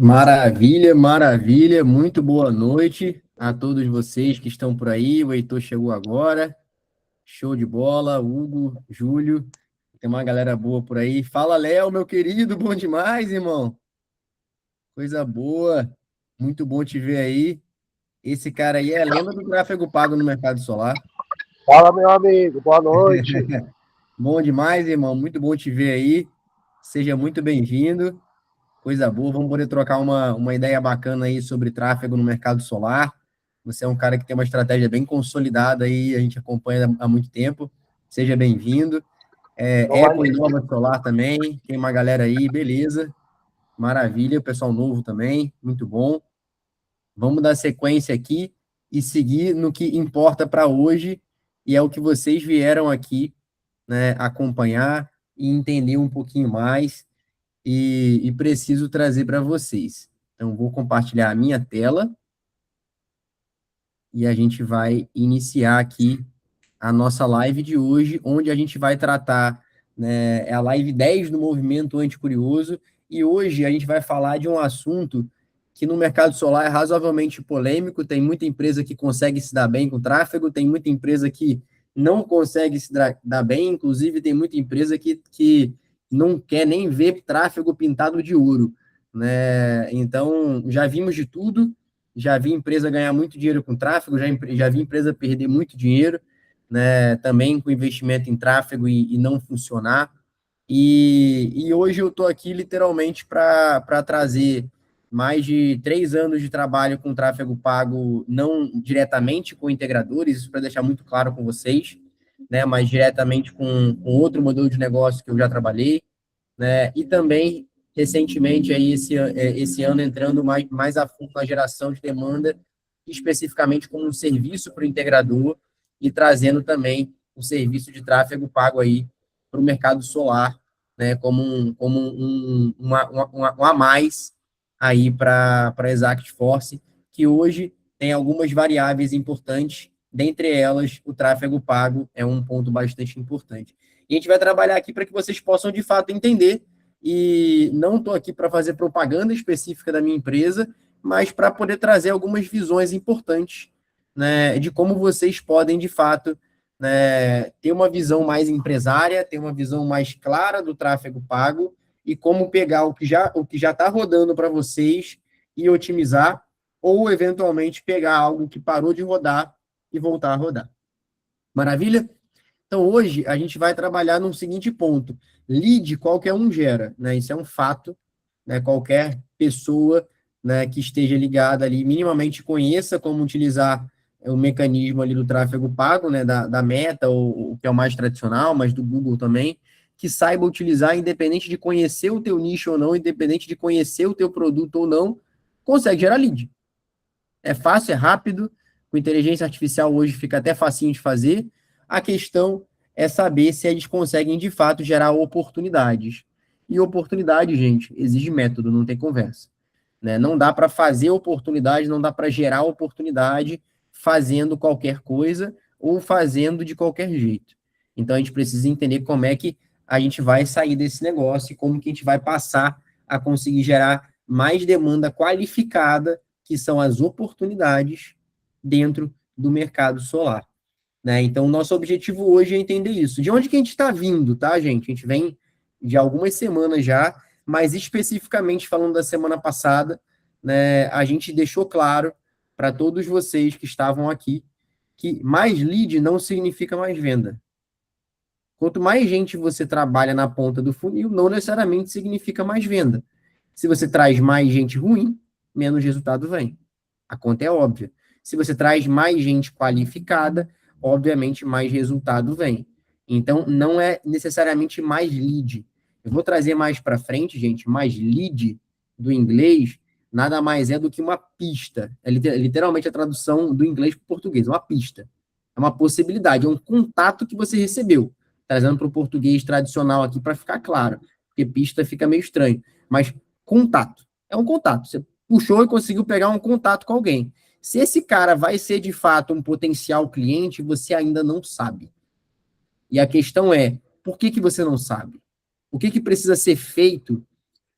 Maravilha, maravilha. Muito boa noite a todos vocês que estão por aí. O Heitor chegou agora. Show de bola. Hugo, Júlio. Tem uma galera boa por aí. Fala, Léo, meu querido. Bom demais, irmão. Coisa boa. Muito bom te ver aí. Esse cara aí é a lenda do tráfego pago no mercado solar. Fala, meu amigo, boa noite. Bom demais, irmão. Muito bom te ver aí. Seja muito bem-vindo. Coisa boa, vamos poder trocar uma ideia bacana aí sobre tráfego no mercado solar. Você é um cara que tem uma estratégia bem consolidada aí, a gente acompanha há muito tempo. Seja bem-vindo. Eco e Nova Solar também, tem uma galera aí, beleza. Maravilha, o pessoal novo também, muito bom. Vamos dar sequência aqui e seguir no que importa para hoje, e é o que vocês vieram aqui, né, acompanhar e entender um pouquinho mais e preciso trazer para vocês. Então, vou compartilhar a minha tela e a gente vai iniciar aqui a nossa live de hoje, onde a gente vai tratar, né, é a live 10 do Movimento Anticurioso, e hoje a gente vai falar de um assunto que no mercado solar é razoavelmente polêmico, tem muita empresa que consegue se dar bem com tráfego, tem muita empresa que não consegue se dar bem, inclusive tem muita empresa que não quer nem ver tráfego pintado de ouro, né? Então, já vimos de tudo, já vi empresa ganhar muito dinheiro com tráfego, já vi empresa perder muito dinheiro, né, também com investimento em tráfego e não funcionar. E hoje eu estou aqui literalmente para trazer mais de 3 anos de trabalho com tráfego pago, não diretamente com integradores, isso para deixar muito claro com vocês, né, mas diretamente com outro modelo de negócio que eu já trabalhei, né, e também recentemente aí esse ano entrando mais a fundo na geração de demanda, especificamente como um serviço para o integrador e trazendo também o serviço de tráfego pago aí para o mercado solar, né, um a mais aí para a Exact Force, que hoje tem algumas variáveis importantes, dentre elas o tráfego pago é um ponto bastante importante. E a gente vai trabalhar aqui para que vocês possam, de fato, entender. E não estou aqui para fazer propaganda específica da minha empresa, mas para poder trazer algumas visões importantes, né, de como vocês podem, de fato, né, ter uma visão mais empresária, ter uma visão mais clara do tráfego pago e como pegar o que já está rodando para vocês e otimizar, ou eventualmente pegar algo que parou de rodar e voltar a rodar. Maravilha? Então, hoje, a gente vai trabalhar num seguinte ponto. Lead, qualquer um gera, né? Isso é um fato, né? Qualquer pessoa, né, que esteja ligada ali, minimamente conheça como utilizar o mecanismo ali do tráfego pago, né, da Meta, ou o que é o mais tradicional, mas do Google também, que saiba utilizar, independente de conhecer o teu nicho ou não, independente de conhecer o teu produto ou não, consegue gerar lead. É fácil, é rápido, com inteligência artificial hoje fica até facinho de fazer. A questão é saber se eles conseguem, de fato, gerar oportunidades. E oportunidade, gente, exige método, não tem conversa. Né? Não dá para fazer oportunidade, não dá para gerar oportunidade fazendo qualquer coisa ou fazendo de qualquer jeito. Então, a gente precisa entender como é que a gente vai sair desse negócio e como que a gente vai passar a conseguir gerar mais demanda qualificada, que são as oportunidades dentro do mercado solar. Né? Então, o nosso objetivo hoje é entender isso. De onde que a gente está vindo, tá, gente? A gente vem de algumas semanas já, mas especificamente falando da semana passada, né, a gente deixou claro para todos vocês que estavam aqui que mais lead não significa mais venda. Quanto mais gente você trabalha na ponta do funil, não necessariamente significa mais venda. Se você traz mais gente ruim, menos resultado vem. A conta é óbvia. Se você traz mais gente qualificada, obviamente mais resultado vem. Então, não é necessariamente mais lead. Eu vou trazer mais para frente, gente, mais lead do inglês nada mais é do que uma pista. É literalmente a tradução do inglês para o português, uma pista. É uma possibilidade, é um contato que você recebeu. Trazendo para o português tradicional aqui para ficar claro, porque pista fica meio estranho. Mas contato. É um contato. Você puxou e conseguiu pegar um contato com alguém. Se esse cara vai ser de fato um potencial cliente, você ainda não sabe. E a questão é, por que você não sabe? O que precisa ser feito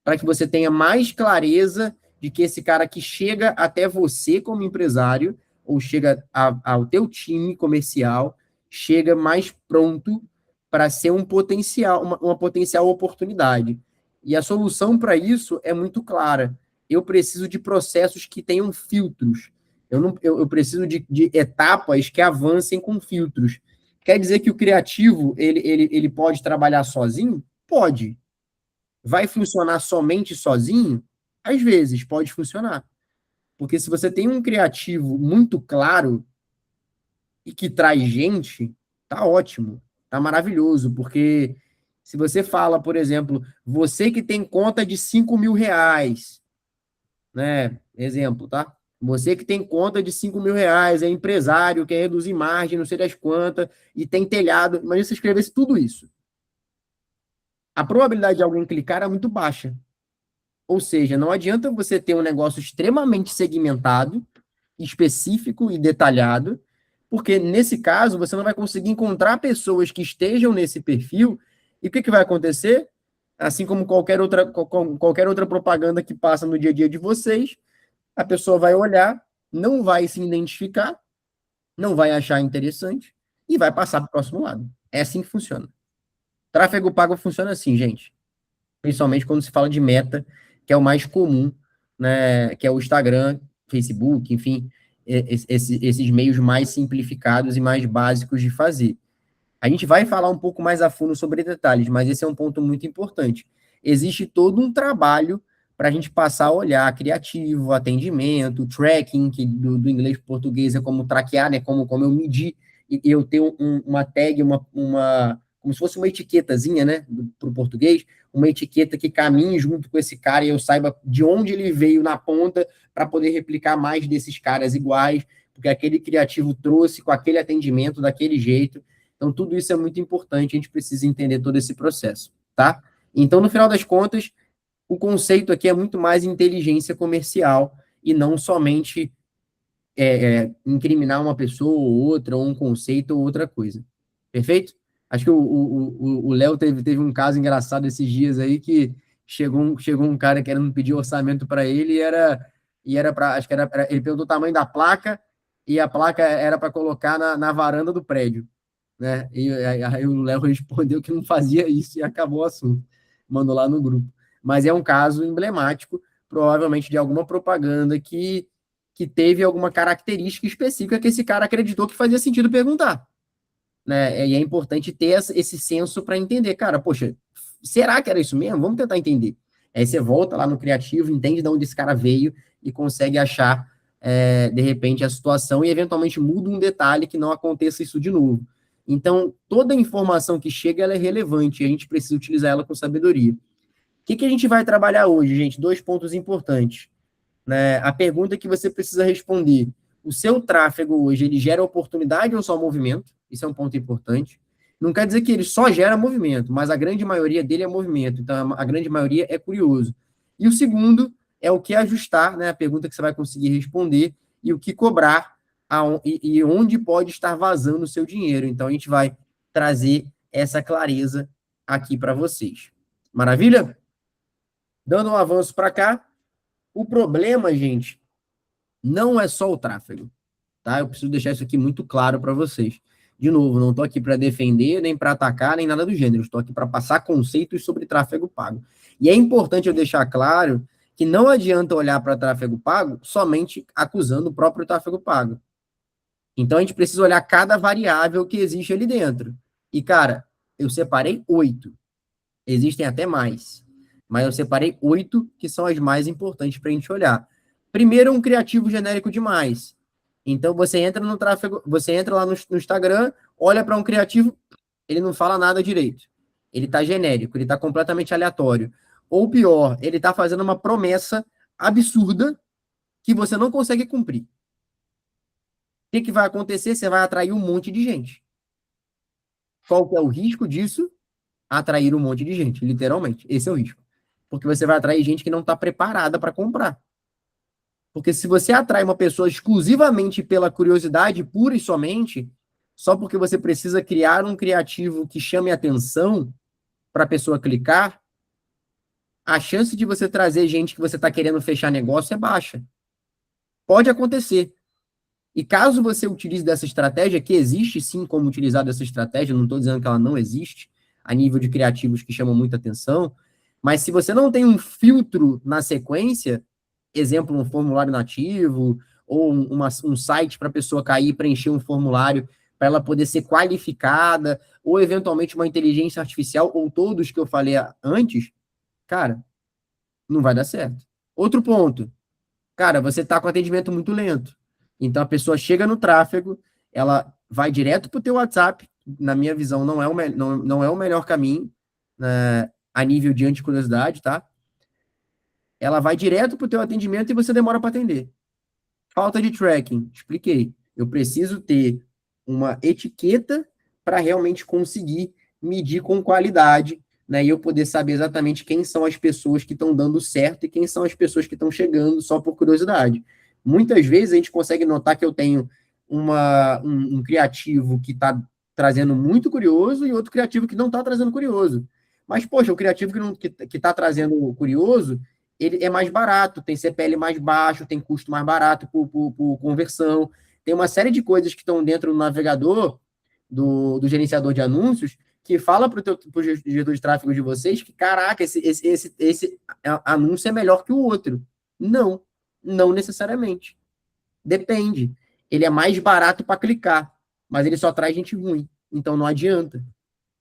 para que você tenha mais clareza de que esse cara que chega até você como empresário, ou chega ao teu time comercial, chega mais pronto para ser um potencial, uma potencial oportunidade. E a solução para isso é muito clara. Eu preciso de processos que tenham filtros. Eu preciso de etapas que avancem com filtros. Quer dizer que o criativo ele pode trabalhar sozinho? Pode. Vai funcionar somente sozinho? Às vezes, pode funcionar. Porque se você tem um criativo muito claro e que traz gente, tá ótimo, tá maravilhoso. Porque se você fala, por exemplo, você que tem conta de R$ 5.000, né? Exemplo, tá? Você que tem conta de R$ 5.000, é empresário, quer reduzir margem, não sei das quantas, e tem telhado. Imagina se você escrevesse tudo isso. A probabilidade de alguém clicar é muito baixa. Ou seja, não adianta você ter um negócio extremamente segmentado, específico e detalhado, porque nesse caso você não vai conseguir encontrar pessoas que estejam nesse perfil, e o que vai acontecer? Assim como qualquer outra propaganda que passa no dia a dia de vocês, a pessoa vai olhar, não vai se identificar, não vai achar interessante e vai passar para o próximo lado. É assim que funciona. Tráfego pago funciona assim, gente. Principalmente quando se fala de meta, que é o mais comum, né? Que é o Instagram, Facebook, enfim, esses meios mais simplificados e mais básicos de fazer. A gente vai falar um pouco mais a fundo sobre detalhes, mas esse é um ponto muito importante. Existe todo um trabalho para a gente passar a olhar criativo, atendimento, tracking, que do inglês para o português é como traquear, né? Como eu medir, e eu tenho uma tag, como se fosse uma etiquetazinha, né? Para o português, uma etiqueta que caminhe junto com esse cara e eu saiba de onde ele veio na ponta para poder replicar mais desses caras iguais, porque aquele criativo trouxe com aquele atendimento daquele jeito. Então, tudo isso é muito importante, a gente precisa entender todo esse processo, tá? Então, no final das contas, o conceito aqui é muito mais inteligência comercial e não somente incriminar uma pessoa ou outra, ou um conceito ou outra coisa. Perfeito? Acho que o Léo teve um caso engraçado esses dias aí que chegou um cara querendo pedir orçamento para ele e era para, acho que ele perguntou o tamanho da placa e a placa era para colocar na varanda do prédio, né? E aí o Léo respondeu que não fazia isso e acabou o assunto. Mandou lá no grupo. Mas é um caso emblemático, provavelmente de alguma propaganda que teve alguma característica específica que esse cara acreditou que fazia sentido perguntar, né? E é importante ter esse senso para entender, cara, poxa, será que era isso mesmo? Vamos tentar entender. Aí você volta lá no criativo, entende de onde esse cara veio e consegue achar, de repente, a situação e eventualmente muda um detalhe que não aconteça isso de novo. Então, toda informação que chega, ela é relevante e a gente precisa utilizar ela com sabedoria. O que a gente vai trabalhar hoje, gente? 2 pontos importantes, né? A pergunta que você precisa responder: o seu tráfego hoje, ele gera oportunidade ou só movimento? Isso é um ponto importante. Não quer dizer que ele só gera movimento, mas a grande maioria dele é movimento. Então, a grande maioria é curioso. E o segundo é o que ajustar, né? A pergunta que você vai conseguir responder e o que cobrar e onde pode estar vazando o seu dinheiro. Então, a gente vai trazer essa clareza aqui para vocês. Maravilha? Dando um avanço para cá, o problema, gente, não é só o tráfego, tá? Eu preciso deixar isso aqui muito claro para vocês. De novo, não estou aqui para defender, nem para atacar, nem nada do gênero. Estou aqui para passar conceitos sobre tráfego pago. E é importante eu deixar claro que não adianta olhar para tráfego pago somente acusando o próprio tráfego pago. Então, a gente precisa olhar cada variável que existe ali dentro. E, cara, eu separei 8. Existem até mais. Mas eu separei 8 que são as mais importantes para a gente olhar. Primeiro, um criativo genérico demais. Então, você entra no tráfego, você entra lá no Instagram, olha para um criativo, ele não fala nada direito. Ele está genérico, ele está completamente aleatório. Ou pior, ele está fazendo uma promessa absurda que você não consegue cumprir. O que vai acontecer? Você vai atrair um monte de gente. Qual que é o risco disso? Atrair um monte de gente, literalmente. Esse é o risco. Porque você vai atrair gente que não está preparada para comprar. Porque se você atrai uma pessoa exclusivamente pela curiosidade, pura e somente, só porque você precisa criar um criativo que chame atenção para a pessoa clicar, a chance de você trazer gente que você está querendo fechar negócio é baixa. Pode acontecer. E caso você utilize dessa estratégia, que existe sim como utilizar dessa estratégia, não estou dizendo que ela não existe, a nível de criativos que chamam muita atenção, mas se você não tem um filtro na sequência, exemplo, um formulário nativo, ou um site para a pessoa cair e preencher um formulário para ela poder ser qualificada, ou eventualmente uma inteligência artificial, ou todos que eu falei antes, cara, não vai dar certo. Outro ponto, cara, você está com atendimento muito lento. Então a pessoa chega no tráfego, ela vai direto para o teu WhatsApp, na minha visão, não é o melhor caminho, né, a nível de anticuriosidade, tá? Ela vai direto para o teu atendimento e você demora para atender. Falta de tracking, expliquei. Eu preciso ter uma etiqueta para realmente conseguir medir com qualidade, né? E eu poder saber exatamente quem são as pessoas que estão dando certo e quem são as pessoas que estão chegando só por curiosidade. Muitas vezes a gente consegue notar que eu tenho um criativo que está trazendo muito curioso e outro criativo que não está trazendo curioso. Mas, poxa, o criativo que está trazendo curioso, ele é mais barato, tem CPL mais baixo, tem custo mais barato por conversão, tem uma série de coisas que estão dentro do navegador, do gerenciador de anúncios, que fala para o gestor de tráfego de vocês que, caraca, esse anúncio é melhor que o outro. Não, não necessariamente. Depende. Ele é mais barato para clicar, mas ele só traz gente ruim. Então não adianta.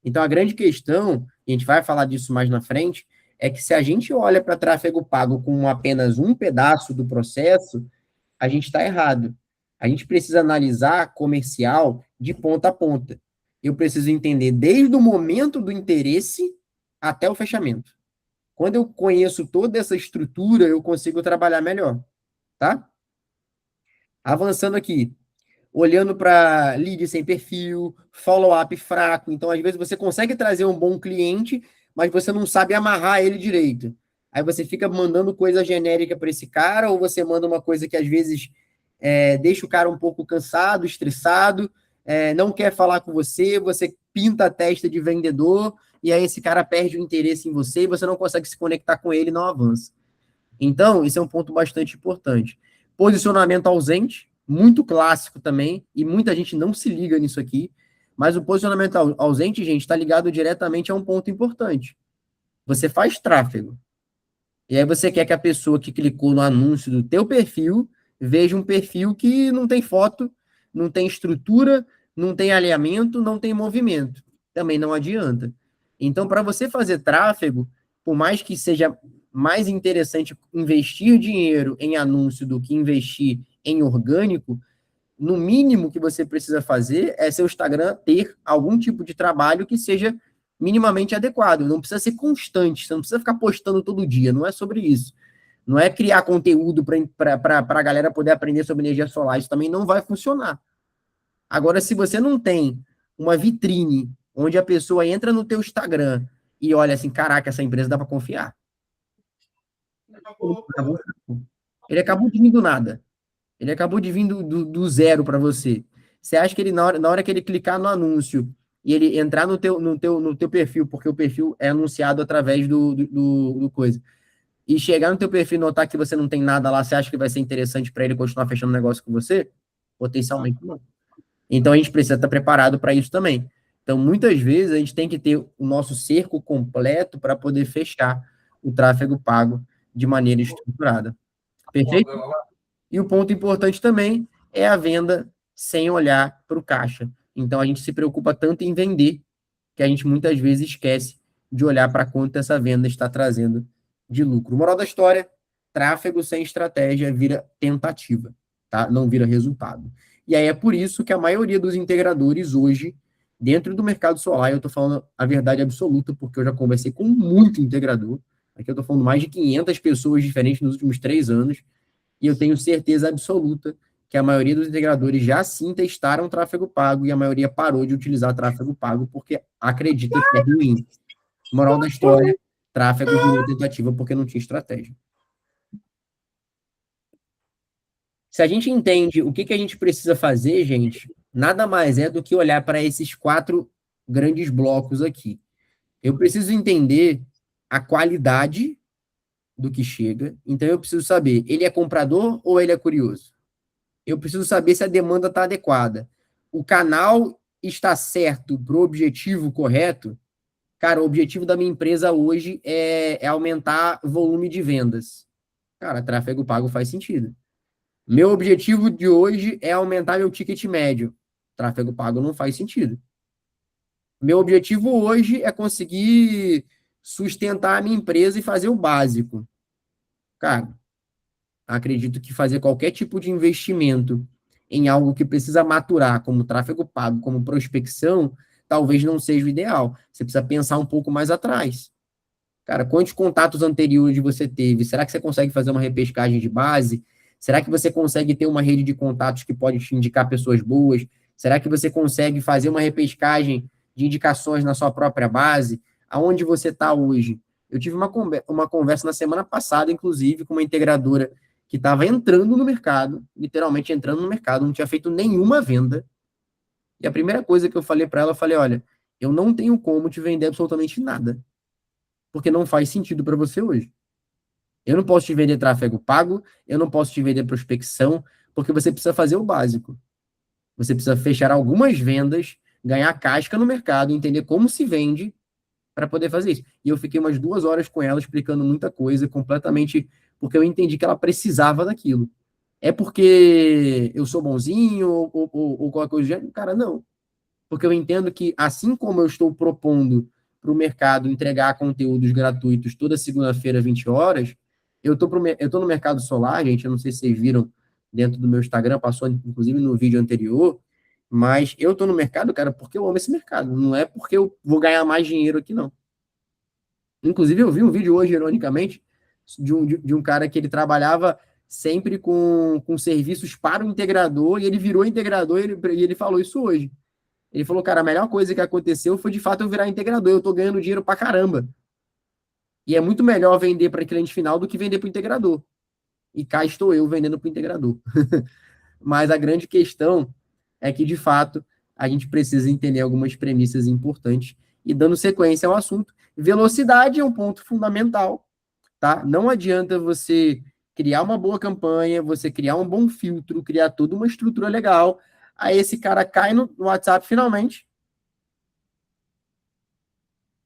Então, a grande questão, e a gente vai falar disso mais na frente, é que se a gente olha para tráfego pago com apenas um pedaço do processo, a gente está errado. A gente precisa analisar comercial de ponta a ponta. Eu preciso entender desde o momento do interesse até o fechamento. Quando eu conheço toda essa estrutura, eu consigo trabalhar melhor, tá? Avançando aqui, olhando para lead sem perfil, follow-up fraco. Então, às vezes, você consegue trazer um bom cliente, mas você não sabe amarrar ele direito. Aí você fica mandando coisa genérica para esse cara, ou você manda uma coisa que às vezes deixa o cara um pouco cansado, estressado, não quer falar com você, você pinta a testa de vendedor, e aí esse cara perde o interesse em você e você não consegue se conectar com ele e não avança. Então, isso é um ponto bastante importante. Posicionamento ausente, muito clássico também, e muita gente não se liga nisso aqui, mas o posicionamento ausente, gente, está ligado diretamente a um ponto importante. Você faz tráfego, e aí você quer que a pessoa que clicou no anúncio do teu perfil veja um perfil que não tem foto, não tem estrutura, não tem alinhamento, não tem movimento. Também não adianta. Então, para você fazer tráfego, por mais que seja mais interessante investir dinheiro em anúncio do que investir em orgânico, no mínimo que você precisa fazer é seu Instagram ter algum tipo de trabalho que seja minimamente adequado. Não precisa ser constante, você não precisa ficar postando todo dia, não é sobre isso. Não é criar conteúdo para a galera poder aprender sobre energia solar, isso também não vai funcionar. Agora, se você não tem uma vitrine onde a pessoa entra no teu Instagram e olha assim, caraca, essa empresa dá para confiar. Ele acabou de vir do nada. Ele acabou de vir do zero para você. Você acha que ele, na hora que ele clicar no anúncio e ele entrar no teu perfil, porque o perfil é anunciado através do coisa, e chegar no teu perfil e notar que você não tem nada lá, você acha que vai ser interessante para ele continuar fechando negócio com você? Potencialmente não. Então a gente precisa estar preparado para isso também. Então, muitas vezes, a gente tem que ter o nosso cerco completo para poder fechar o tráfego pago de maneira estruturada. Perfeito? E o ponto importante também é a venda sem olhar para o caixa. Então, a gente se preocupa tanto em vender que a gente muitas vezes esquece de olhar para quanto essa venda está trazendo de lucro. Moral da história: tráfego sem estratégia vira tentativa, tá? Não vira resultado. E aí é por isso que a maioria dos integradores hoje, dentro do mercado solar, eu estou falando a verdade absoluta, porque eu já conversei com muito integrador, aqui eu estou falando mais de 500 pessoas diferentes nos últimos 3 anos, e eu tenho certeza absoluta que a maioria dos integradores já sim testaram tráfego pago e a maioria parou de utilizar tráfego pago porque acredita que é ruim. Moral da história: tráfego virou tentativa porque não tinha estratégia. Se a gente entende o que a gente precisa fazer, gente, nada mais é do que olhar para esses 4 grandes blocos aqui. Eu preciso entender a qualidade do que chega. Então eu preciso saber, ele é comprador ou ele é curioso? Eu preciso saber se a demanda está adequada. O canal está certo para o objetivo correto. Cara, o objetivo da minha empresa hoje é aumentar o volume de vendas. Cara, tráfego pago faz sentido. Meu objetivo de hoje é aumentar meu ticket médio. Tráfego pago não faz sentido. Meu objetivo hoje é conseguir sustentar a minha empresa e fazer o básico. Cara, acredito que fazer qualquer tipo de investimento em algo que precisa maturar, como tráfego pago, como prospecção, talvez não seja o ideal. Você precisa pensar um pouco mais atrás. Cara, quantos contatos anteriores você teve? Será que você consegue fazer uma repescagem de base? Será que você consegue ter uma rede de contatos que pode te indicar pessoas boas? Será que você consegue fazer uma repescagem de indicações na sua própria base? Aonde você está hoje? Eu tive uma conversa na semana passada, inclusive, com uma integradora que estava entrando no mercado, literalmente entrando no mercado, não tinha feito nenhuma venda. E a primeira coisa que eu falei para ela, eu falei, olha, eu não tenho como te vender absolutamente nada, porque não faz sentido para você hoje. Eu não posso te vender tráfego pago, eu não posso te vender prospecção, porque você precisa fazer o básico. Você precisa fechar algumas vendas, ganhar casca no mercado, entender como se vende para poder fazer isso. E eu fiquei umas 2 horas com ela explicando muita coisa, completamente, porque eu entendi que ela precisava daquilo. É porque eu sou bonzinho ou qualquer coisa do gênero? Cara, não. Porque eu entendo que, assim como eu estou propondo para o mercado entregar conteúdos gratuitos toda segunda-feira, 20 horas, eu tô no mercado solar, gente, eu não sei se vocês viram dentro do meu Instagram, passou inclusive no vídeo anterior, mas eu tô no mercado, cara, porque eu amo esse mercado, não é porque eu vou ganhar mais dinheiro aqui, não. Inclusive, eu vi um vídeo hoje, ironicamente, de um cara que ele trabalhava sempre com serviços para o integrador, e ele virou integrador, e ele falou isso hoje. Ele falou, cara, a melhor coisa que aconteceu foi de fato eu virar integrador. Eu tô ganhando dinheiro pra caramba. E é muito melhor vender para cliente final do que vender para o integrador. E cá estou eu vendendo para o integrador. Mas a grande questão é que, de fato, a gente precisa entender algumas premissas importantes e dando sequência ao assunto. Velocidade é um ponto fundamental, tá? Não adianta você criar uma boa campanha, você criar um bom filtro, criar toda uma estrutura legal. Aí esse cara cai no WhatsApp finalmente.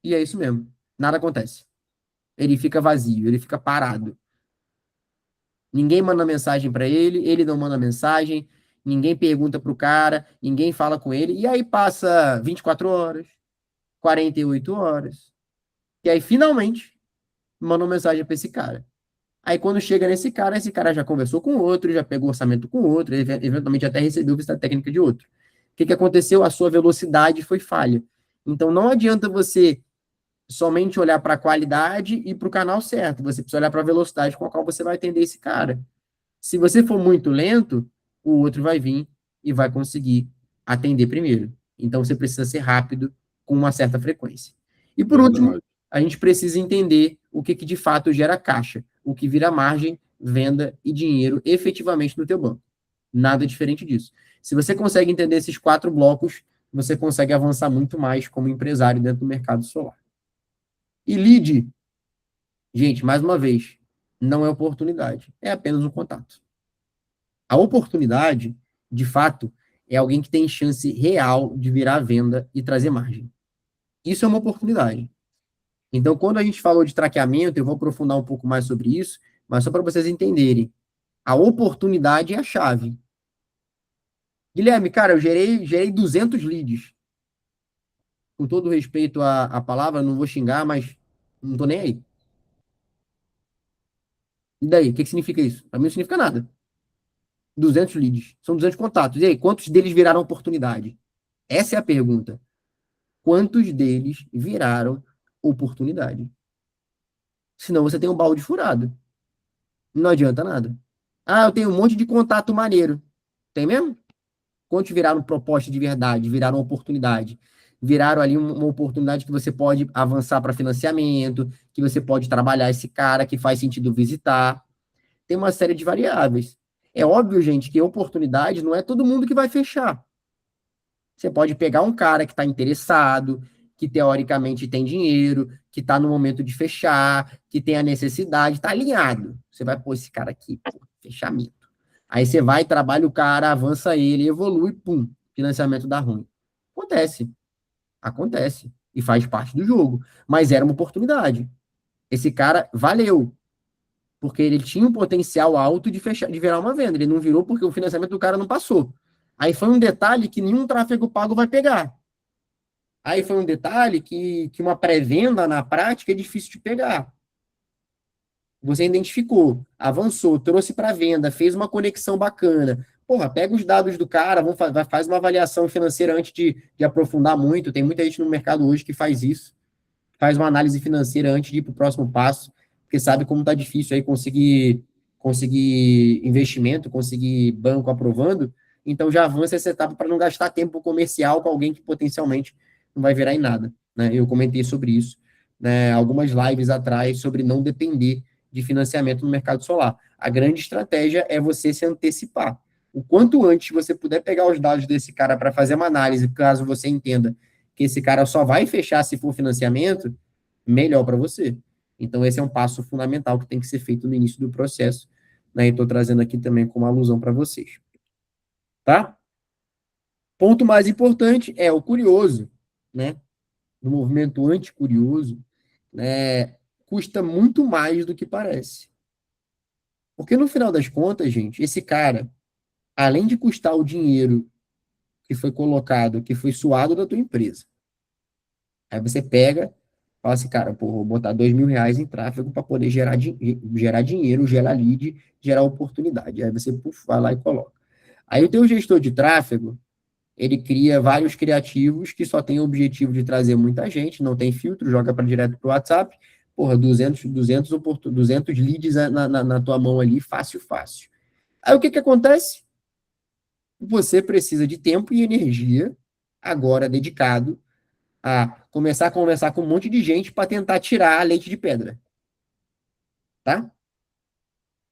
E é isso mesmo. Nada acontece. Ele fica vazio, ele fica parado. Ninguém manda mensagem para ele, ele não manda mensagem, ninguém pergunta pro cara, ninguém fala com ele. E aí passa 24 horas, 48 horas. E aí finalmente manda uma mensagem para esse cara. Aí quando chega nesse cara, esse cara já conversou com outro, já pegou orçamento com outro, eventualmente até recebeu vista técnica de outro. O que aconteceu? A sua velocidade foi falha. Então não adianta você somente olhar para a qualidade e para o canal certo. Você precisa olhar para a velocidade com a qual você vai atender esse cara. Se você for muito lento, o outro vai vir e vai conseguir atender primeiro. Então você precisa ser rápido com uma certa frequência. E por último, a gente precisa entender o que de fato gera caixa, o que vira margem, venda e dinheiro efetivamente no teu banco. Nada diferente disso. Se você consegue entender esses 4 blocos, você consegue avançar muito mais como empresário dentro do mercado solar. E lead, gente, mais uma vez, não é oportunidade, é apenas um contato. A oportunidade, de fato, é alguém que tem chance real de virar venda e trazer margem. Isso é uma oportunidade. Então, quando a gente falou de traqueamento, eu vou aprofundar um pouco mais sobre isso, mas só para vocês entenderem, a oportunidade é a chave. Guilherme, cara, eu gerei 200 leads. Com todo respeito à palavra, não vou xingar, mas não tô nem aí. E daí? O que significa isso? Para mim não significa nada. 200 leads. São 200 contatos. E aí, quantos deles viraram oportunidade? Essa é a pergunta. Quantos deles viraram oportunidade? Senão você tem um balde furado. Não adianta nada. Ah, eu tenho um monte de contato maneiro. Tem mesmo? Quantos viraram proposta de verdade? Viraram oportunidade? Viraram ali uma oportunidade que você pode avançar para financiamento, que você pode trabalhar esse cara, que faz sentido visitar. Tem uma série de variáveis. É óbvio, gente, que oportunidade não é todo mundo que vai fechar. Você pode pegar um cara que está interessado, que teoricamente tem dinheiro, que está no momento de fechar, que tem a necessidade, está alinhado. Você vai pôr esse cara aqui, pô, fechamento. Aí você vai, trabalha o cara, avança ele, evolui, pum, financiamento dá ruim. Acontece. Acontece. E faz parte do jogo. Mas era uma oportunidade. Esse cara valeu. Porque ele tinha um potencial alto de fechar, de virar uma venda. Ele não virou porque o financiamento do cara não passou. Aí foi um detalhe que nenhum tráfego pago vai pegar. Aí foi um detalhe que uma pré-venda na prática é difícil de pegar. Você identificou, avançou, trouxe para venda, fez uma conexão bacana. Porra, pega os dados do cara, faz uma avaliação financeira antes de aprofundar muito. Tem muita gente no mercado hoje que faz isso. Faz uma análise financeira antes de ir para o próximo passo, porque sabe como está difícil aí conseguir investimento, conseguir banco aprovando. Então já avança essa etapa para não gastar tempo comercial com alguém que potencialmente não vai virar em nada. Né? Eu comentei sobre isso, né, algumas lives atrás, sobre não depender de financiamento no mercado solar. A grande estratégia é você se antecipar. O quanto antes você puder pegar os dados desse cara para fazer uma análise, caso você entenda que esse cara só vai fechar se for financiamento, melhor para você. Então, esse é um passo fundamental que tem que ser feito no início do processo, né? E estou trazendo aqui também como alusão para vocês. Tá? Ponto mais importante é o curioso, né? No movimento anticurioso, né? Custa muito mais do que parece. Porque no final das contas, gente, esse cara, além de custar o dinheiro que foi colocado, que foi suado da tua empresa, aí você pega, fala assim, cara, pô, vou botar R$ 2.000 em tráfego para poder gerar dinheiro, gerar lead, gerar oportunidade. Aí você vai lá e coloca. Aí o teu gestor de tráfego, ele cria vários criativos que só tem o objetivo de trazer muita gente, não tem filtro, joga para direto para o WhatsApp, porra, 200 leads na tua mão ali, fácil, fácil. Aí o que que acontece? Você precisa de tempo e energia, agora dedicado, a começar a conversar com um monte de gente para tentar tirar a leite de pedra, tá?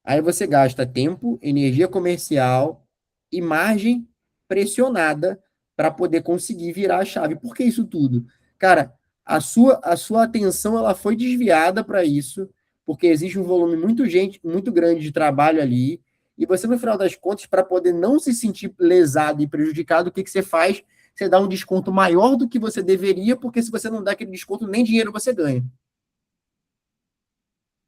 Aí você gasta tempo, energia comercial e margem pressionada para poder conseguir virar a chave. Por que isso tudo? Cara, a sua atenção ela foi desviada para isso, porque existe um volume muito grande de trabalho ali, e você, no final das contas, para poder não se sentir lesado e prejudicado, o que, que você faz? Você dá um desconto maior do que você deveria, porque se você não dá aquele desconto, nem dinheiro você ganha.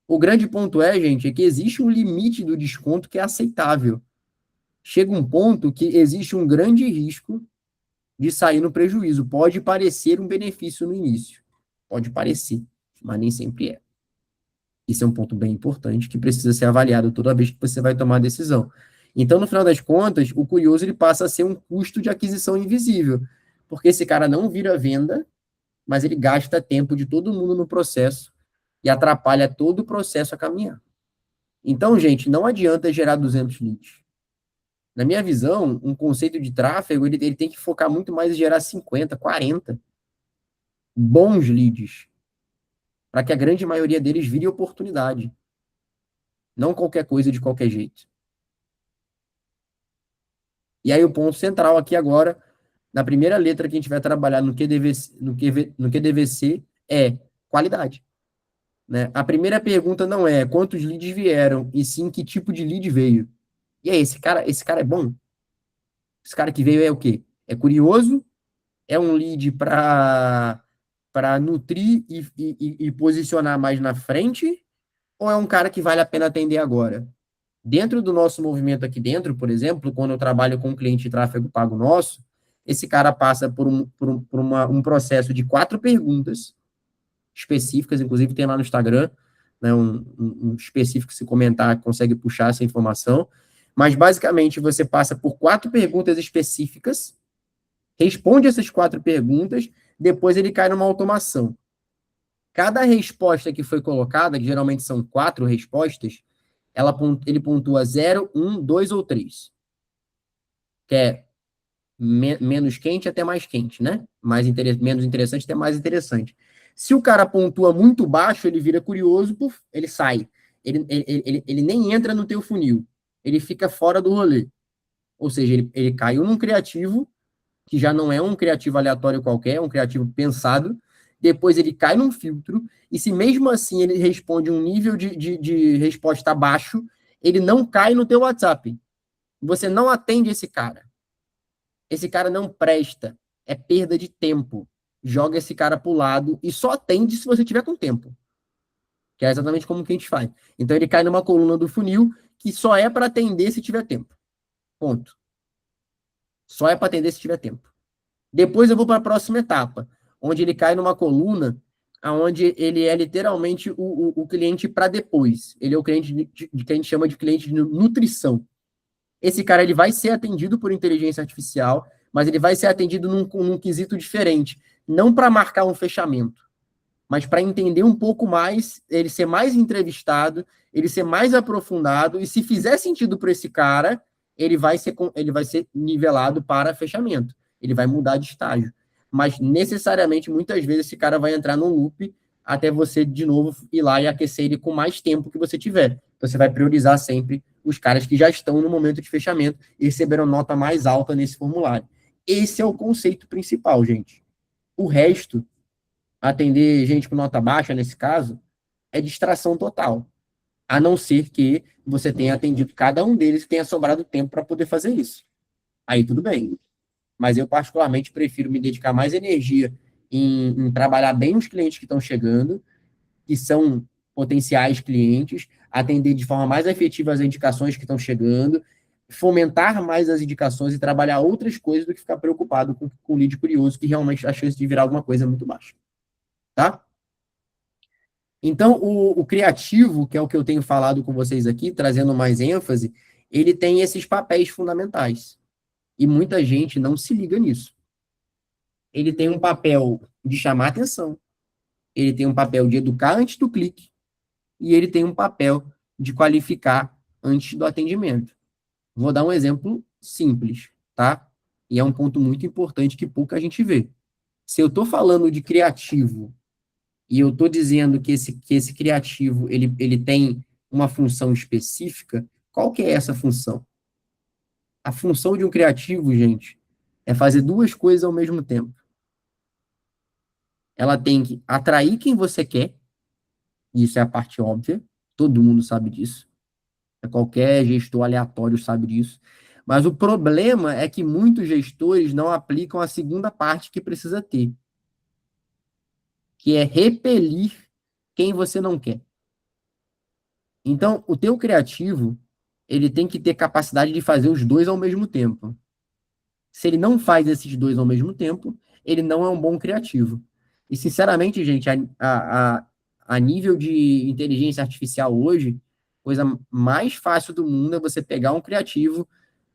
O grande ponto é, gente, é que existe um limite do desconto que é aceitável. Chega um ponto que existe um grande risco de sair no prejuízo. Pode parecer um benefício no início. Pode parecer, mas nem sempre é. Isso é um ponto bem importante que precisa ser avaliado toda vez que você vai tomar a decisão. Então, no final das contas, o curioso ele passa a ser um custo de aquisição invisível, porque esse cara não vira venda, mas ele gasta tempo de todo mundo no processo e atrapalha todo o processo a caminhar. Então, gente, não adianta gerar 200 leads. Na minha visão, um conceito de tráfego, ele tem que focar muito mais em gerar 50, 40 bons leads, para que a grande maioria deles vire oportunidade. Não qualquer coisa de qualquer jeito. E aí o ponto central aqui agora, na primeira letra que a gente vai trabalhar no QDVC é qualidade. Né? A primeira pergunta não é quantos leads vieram, e sim que tipo de lead veio. E aí, esse cara é bom? Esse cara que veio é o quê? É curioso? É um lead para nutrir e posicionar mais na frente? Ou é um cara que vale a pena atender agora? Dentro do nosso movimento aqui dentro, por exemplo, quando eu trabalho com um cliente de tráfego pago nosso, esse cara passa por um processo de 4 perguntas específicas, inclusive tem lá no Instagram, né, um específico, se comentar, consegue puxar essa informação, mas basicamente você passa por 4 perguntas específicas, responde essas 4 perguntas, depois ele cai numa automação. Cada resposta que foi colocada, que geralmente são 4 respostas, ele pontua 0, 1, 2 ou 3. Que é menos quente até mais quente, né? Menos interessante até mais interessante. Se o cara pontua muito baixo, ele vira curioso, ele sai. Ele nem entra no teu funil. Ele fica fora do rolê. Ou seja, ele caiu num criativo, que já não é um criativo aleatório qualquer, é um criativo pensado, depois ele cai num filtro, e se mesmo assim ele responde um nível de resposta baixo, ele não cai no teu WhatsApp. Você não atende esse cara. Esse cara não presta. É perda de tempo. Joga esse cara pro lado e só atende se você tiver com tempo. Que é exatamente como que a gente faz. Então ele cai numa coluna do funil que só é para atender se tiver tempo. Ponto. Só é para atender se tiver tempo. Depois eu vou para a próxima etapa, onde ele cai numa coluna onde ele é literalmente o cliente para depois. Ele é o cliente que a gente chama de cliente de nutrição. Esse cara ele vai ser atendido por inteligência artificial, mas ele vai ser atendido num quesito diferente. Não para marcar um fechamento, mas para entender um pouco mais, ele ser mais entrevistado, ele ser mais aprofundado, e se fizer sentido para esse cara, ele vai ser nivelado para fechamento. Ele vai mudar de estágio. Mas, necessariamente, muitas vezes, esse cara vai entrar num loop até você, de novo, ir lá e aquecer ele com mais tempo que você tiver. Então, você vai priorizar sempre os caras que já estão no momento de fechamento e receberam nota mais alta nesse formulário. Esse é o conceito principal, gente. O resto, atender gente com nota baixa, nesse caso, é distração total. A não ser que você tenha atendido cada um deles e tenha sobrado tempo para poder fazer isso. Aí tudo bem. Mas eu, particularmente, prefiro me dedicar mais energia em trabalhar bem os clientes que estão chegando, que são potenciais clientes, atender de forma mais efetiva as indicações que estão chegando, fomentar mais as indicações e trabalhar outras coisas do que ficar preocupado com o lead curioso, que realmente a chance de virar alguma coisa é muito baixa. Tá? Então, o criativo, que é o que eu tenho falado com vocês aqui, trazendo mais ênfase, ele tem esses papéis fundamentais. E muita gente não se liga nisso. Ele tem um papel de chamar atenção, ele tem um papel de educar antes do clique, e ele tem um papel de qualificar antes do atendimento. Vou dar um exemplo simples, tá? E é um ponto muito importante que pouca gente vê. Se eu estou falando de criativo e eu estou dizendo que esse criativo ele tem uma função específica, qual que é essa função? A função de um criativo, gente, é fazer duas coisas ao mesmo tempo. Ela tem que atrair quem você quer, e isso é a parte óbvia, todo mundo sabe disso. Qualquer gestor aleatório sabe disso. Mas o problema é que muitos gestores não aplicam a segunda parte que precisa ter, que é repelir quem você não quer. Então, o teu criativo, ele tem que ter capacidade de fazer os dois ao mesmo tempo. Se ele não faz esses dois ao mesmo tempo, ele não é um bom criativo. E, sinceramente, gente, a nível de inteligência artificial hoje, coisa mais fácil do mundo é você pegar um criativo,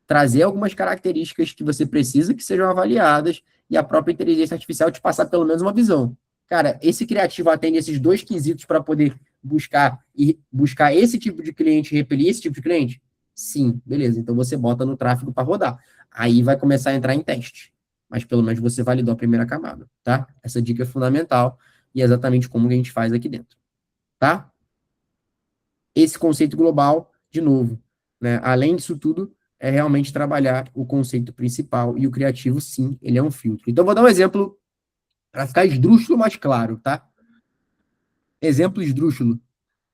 trazer algumas características que você precisa que sejam avaliadas e a própria inteligência artificial te passar pelo menos uma visão. Cara, esse criativo atende esses dois quesitos para poder buscar esse tipo de cliente e repelir esse tipo de cliente? Sim, beleza. Então você bota no tráfego para rodar. Aí vai começar a entrar em teste. Mas pelo menos você validou a primeira camada, tá? Essa dica é fundamental e é exatamente como a gente faz aqui dentro, tá? Esse conceito global, de novo, né? Além disso tudo, é realmente trabalhar o conceito principal e o criativo, sim, ele é um filtro. Então, vou dar um exemplo para ficar esdrúxulo mais claro, tá? Exemplo esdrúxulo.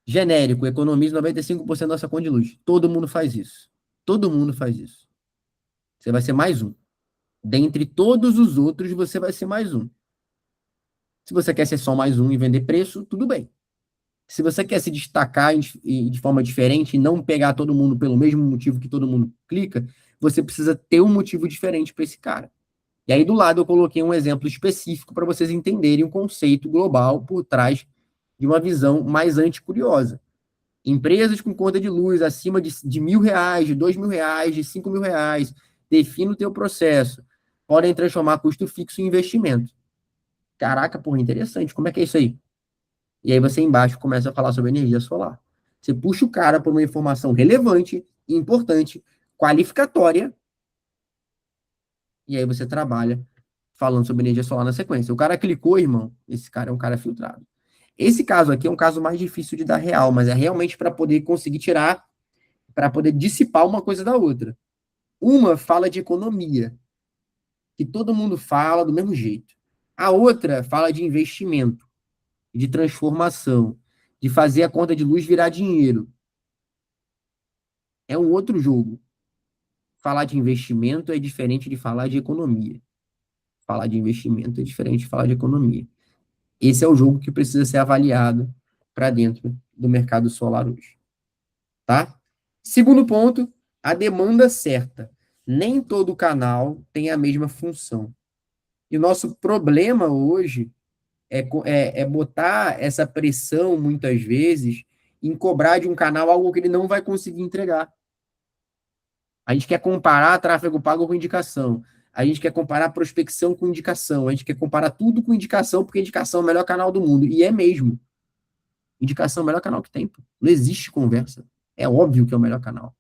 Genérico, economiza 95% da nossa conta de luz. Todo mundo faz isso. Todo mundo faz isso. Você vai ser mais um. Dentre todos os outros, você vai ser mais um. Se você quer ser só mais um e vender preço, tudo bem. Se você quer se destacar de forma diferente e não pegar todo mundo pelo mesmo motivo que todo mundo clica, você precisa ter um motivo diferente para esse cara. E aí do lado eu coloquei um exemplo específico para vocês entenderem o conceito global por trás de uma visão mais anticuriosa. Empresas com conta de luz acima de R$ 1.000, de R$ 2.000, de R$ 5.000, defina o teu processo. Podem transformar custo fixo em investimento. Caraca, porra, interessante. Como é que é isso aí? E aí você embaixo começa a falar sobre energia solar. Você puxa o cara por uma informação relevante, importante, qualificatória, e aí você trabalha falando sobre energia solar na sequência. O cara clicou, irmão, esse cara é um cara filtrado. Esse caso aqui é um caso mais difícil de dar real, mas é realmente para poder conseguir tirar, para poder dissipar uma coisa da outra. Uma fala de economia, que todo mundo fala do mesmo jeito. A outra fala de investimento, de transformação, de fazer a conta de luz virar dinheiro. É um outro jogo. Falar de investimento é diferente de falar de economia. Falar de investimento é diferente de falar de economia. Esse é o jogo que precisa ser avaliado para dentro do mercado solar hoje. Tá? Segundo ponto, a demanda certa. Nem todo canal tem a mesma função. E o nosso problema hoje é botar essa pressão, muitas vezes, em cobrar de um canal algo que ele não vai conseguir entregar. A gente quer comparar tráfego pago com indicação. A gente quer comparar prospecção com indicação. A gente quer comparar tudo com indicação, porque indicação é o melhor canal do mundo. E é mesmo. Indicação é o melhor canal que tem. Pô. Não existe conversa. É óbvio que é o melhor canal.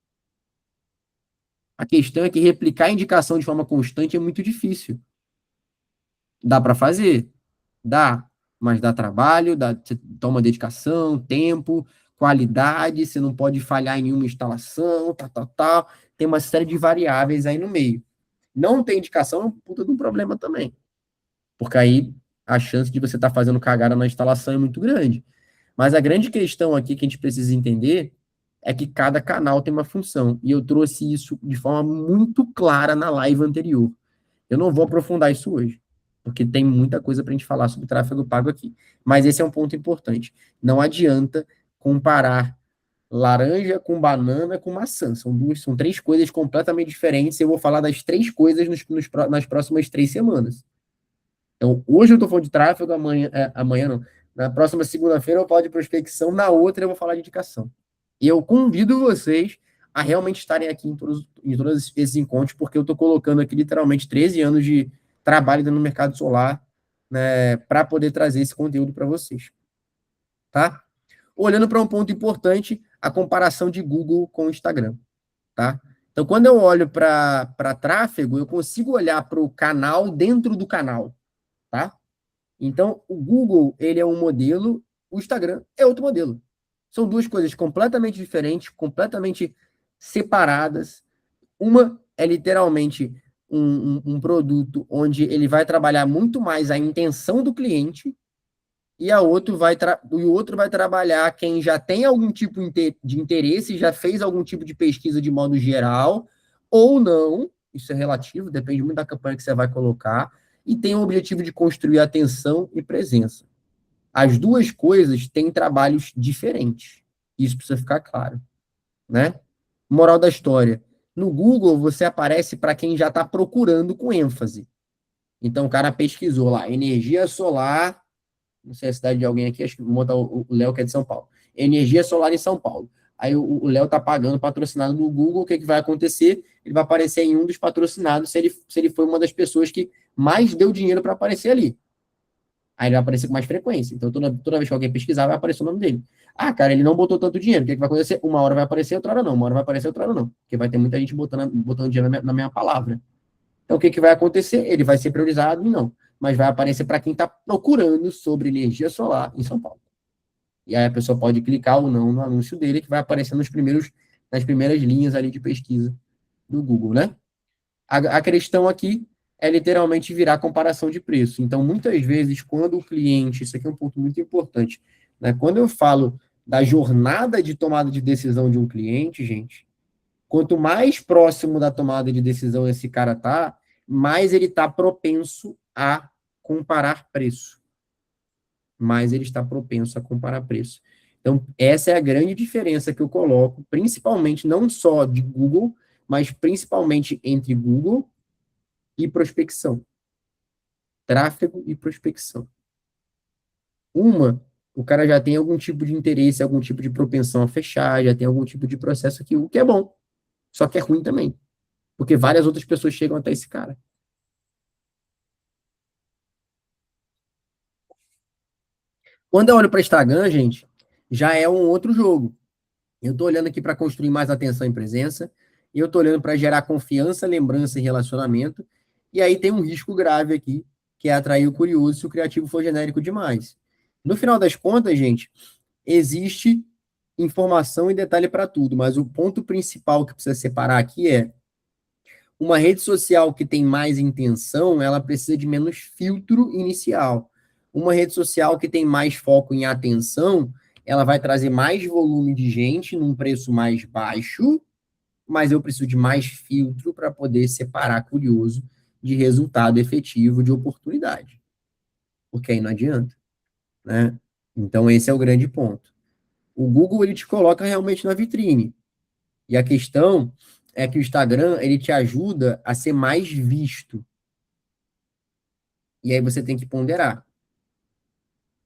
A questão é que replicar a indicação de forma constante é muito difícil. Dá para fazer? Dá. Mas dá trabalho, você toma dedicação, tempo, qualidade, você não pode falhar em nenhuma instalação, tal. Tem uma série de variáveis aí no meio. Não tem indicação é um puta de um problema também. Porque aí a chance de você estar fazendo cagada na instalação é muito grande. Mas a grande questão aqui que a gente precisa entender é que cada canal tem uma função. E eu trouxe isso de forma muito clara na live anterior. Eu não vou aprofundar isso hoje, porque tem muita coisa para a gente falar sobre tráfego pago aqui. Mas esse é um ponto importante. Não adianta comparar laranja com banana com maçã. São três coisas completamente diferentes. Eu vou falar das três coisas nas próximas 3 semanas. Então, hoje eu estou falando de tráfego, amanhã não. Na próxima segunda-feira eu falo de prospecção, na outra eu vou falar de indicação. E eu convido vocês a realmente estarem aqui em todos esses encontros, porque eu estou colocando aqui literalmente 13 anos de trabalho no mercado solar, né, para poder trazer esse conteúdo para vocês. Tá? Olhando para um ponto importante, a comparação de Google com o Instagram. Tá? Então, quando eu olho para tráfego, eu consigo olhar para o canal dentro do canal. Tá? Então, o Google, ele é um modelo, o Instagram é outro modelo. São duas coisas completamente diferentes, completamente separadas. Uma é literalmente um produto onde ele vai trabalhar muito mais a intenção do cliente e o outro vai trabalhar quem já tem algum tipo de interesse, já fez algum tipo de pesquisa de modo geral, ou não, isso é relativo, depende muito da campanha que você vai colocar, e tem o objetivo de construir atenção e presença. As duas coisas têm trabalhos diferentes. Isso precisa ficar claro, né? Moral da história. No Google, você aparece para quem já está procurando com ênfase. Então, o cara pesquisou lá, energia solar, não sei a cidade de alguém aqui, acho que vou botar o Léo, que é de São Paulo. Energia solar em São Paulo. Aí o Léo está pagando patrocinado no Google, o que vai acontecer? Ele vai aparecer em um dos patrocinados se ele foi uma das pessoas que mais deu dinheiro para aparecer ali. Aí ele vai aparecer com mais frequência. Então, toda vez que alguém pesquisar, vai aparecer o nome dele. Ah, cara, ele não botou tanto dinheiro. O que vai acontecer? Uma hora vai aparecer, outra hora não. Uma hora vai aparecer, outra hora não. Porque vai ter muita gente botando dinheiro na minha palavra. Então, o que vai acontecer? Ele vai ser priorizado? Não. Mas vai aparecer para quem está procurando sobre energia solar em São Paulo. E aí a pessoa pode clicar ou não no anúncio dele, que vai aparecer nas primeiras linhas ali de pesquisa do Google, né? A questão aqui é literalmente virar comparação de preço. Então, muitas vezes, quando o cliente, isso aqui é um ponto muito importante, né? Quando eu falo da jornada de tomada de decisão de um cliente, gente, quanto mais próximo da tomada de decisão esse cara tá, mais ele está propenso a comparar preço. Mais ele está propenso a comparar preço. Então, essa é a grande diferença que eu coloco, principalmente não só de Google, mas principalmente entre Google e prospecção. Tráfego e prospecção. O cara já tem algum tipo de interesse, algum tipo de propensão a fechar, já tem algum tipo de processo aqui, o que é bom, só que é ruim também, porque várias outras pessoas chegam até esse cara. Quando eu olho para Instagram, gente, já é um outro jogo. Eu estou olhando aqui para construir mais atenção e presença, e eu estou olhando para gerar confiança, lembrança e relacionamento, e aí tem um risco grave aqui, que é atrair o curioso se o criativo for genérico demais. No final das contas, gente, existe informação e detalhe para tudo, mas o ponto principal que precisa separar aqui é Uma rede social que tem mais intenção, ela precisa de menos filtro inicial. Uma rede social que tem mais foco em atenção, ela vai trazer mais volume de gente num preço mais baixo, mas eu preciso de mais filtro para poder separar curioso de resultado efetivo de oportunidade. Porque aí não adianta, né? Então esse é o grande ponto. O Google ele te coloca realmente na vitrine. E a questão é que o Instagram ele te ajuda a ser mais visto. E aí você tem que ponderar.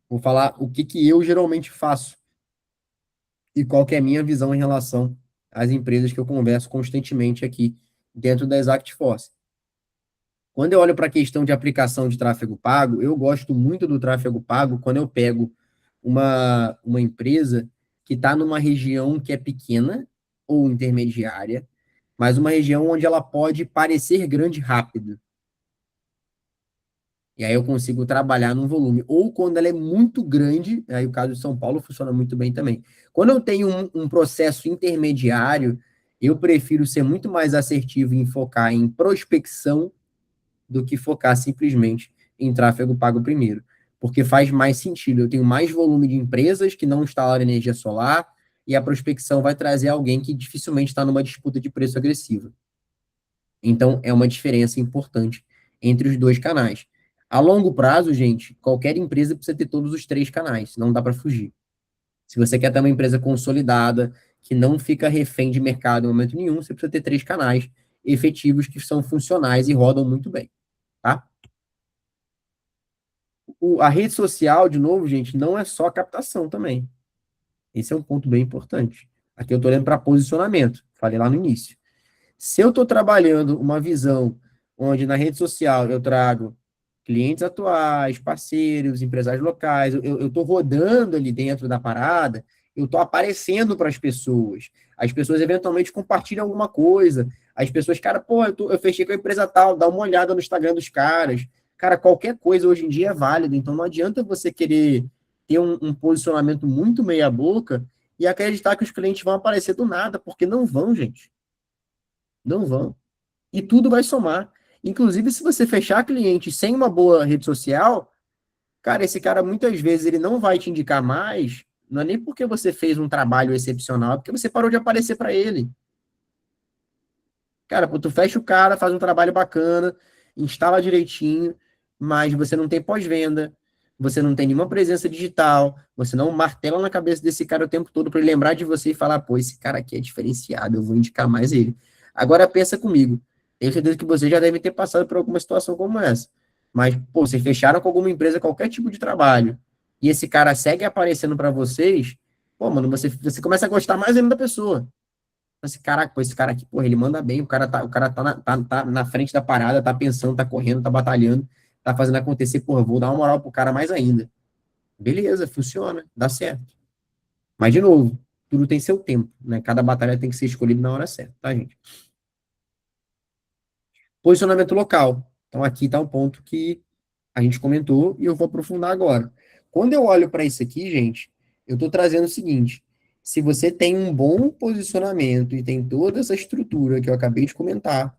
Vou falar o que que eu geralmente faço e qual que é a minha visão em relação às empresas que eu converso constantemente aqui dentro da Exact Force. Quando eu olho para a questão de aplicação de tráfego pago, eu gosto muito do tráfego pago quando eu pego uma empresa que está numa região que é pequena ou intermediária, mas uma região onde ela pode parecer grande rápido. E aí eu consigo trabalhar num volume. Ou quando ela é muito grande, aí o caso de São Paulo funciona muito bem também. Quando eu tenho um processo intermediário, eu prefiro ser muito mais assertivo em focar em prospecção do que focar simplesmente em tráfego pago primeiro. Porque faz mais sentido. Eu tenho mais volume de empresas que não instalaram energia solar e a prospecção vai trazer alguém que dificilmente está numa disputa de preço agressiva. Então, é uma diferença importante entre os dois canais. A longo prazo, gente, qualquer empresa precisa ter todos os três canais, não dá para fugir. Se você quer ter uma empresa consolidada, que não fica refém de mercado em momento nenhum, você precisa ter três canais efetivos que são funcionais e rodam muito bem, tá? A rede social, de novo, gente, não é só captação também. Esse é um ponto bem importante. Aqui eu estou olhando para posicionamento, falei lá no início. Se eu estou trabalhando uma visão onde na rede social eu trago clientes atuais, parceiros, empresários locais, eu estou rodando ali dentro da parada, eu estou aparecendo para as pessoas. As pessoas eventualmente compartilham alguma coisa. As pessoas, cara, pô, eu fechei com a empresa tal, dá uma olhada no Instagram dos caras. Cara, qualquer coisa hoje em dia é válida, então não adianta você querer ter um posicionamento muito meia-boca e acreditar que os clientes vão aparecer do nada, porque não vão, gente. Não vão. E tudo vai somar. Inclusive, se você fechar cliente sem uma boa rede social, cara, esse cara muitas vezes ele não vai te indicar mais, não é nem porque você fez um trabalho excepcional, é porque você parou de aparecer para ele. Cara, pô, tu fecha o cara, faz um trabalho bacana, instala direitinho, mas você não tem pós-venda, você não tem nenhuma presença digital, você não martela na cabeça desse cara o tempo todo para ele lembrar de você e falar, pô, esse cara aqui é diferenciado, eu vou indicar mais ele. Agora pensa comigo, tenho certeza que você já deve ter passado por alguma situação como essa, mas, pô, vocês fecharam com alguma empresa qualquer tipo de trabalho, e esse cara segue aparecendo para vocês, pô, mano, você começa a gostar mais ainda da pessoa. Esse cara aqui, porra, ele manda bem, tá na frente da parada, tá pensando, tá correndo, tá batalhando, tá fazendo acontecer, porra, vou dar uma moral pro cara mais ainda. Beleza, funciona, dá certo. Mas, de novo, tudo tem seu tempo, né? Cada batalha tem que ser escolhida na hora certa, tá, gente? Posicionamento local. Então, aqui tá um ponto que a gente comentou e eu vou aprofundar agora. Quando eu olho para isso aqui, gente, eu estou trazendo o seguinte: se você tem um bom posicionamento e tem toda essa estrutura que eu acabei de comentar,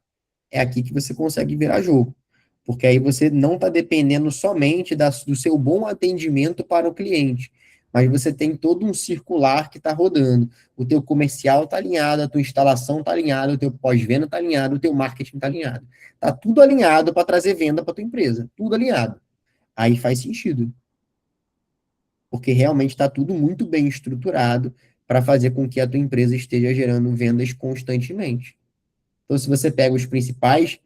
é aqui que você consegue virar jogo. Porque aí você não está dependendo somente do seu bom atendimento para o cliente, mas você tem todo um circular que está rodando. O teu comercial está alinhado, a tua instalação está alinhada, o teu pós-venda está alinhado, o teu marketing está alinhado. Está tudo alinhado para trazer venda para tua empresa. Tudo alinhado. Aí faz sentido. Porque realmente está tudo muito bem estruturado para fazer com que a tua empresa esteja gerando vendas constantemente. Então, se você pega os principais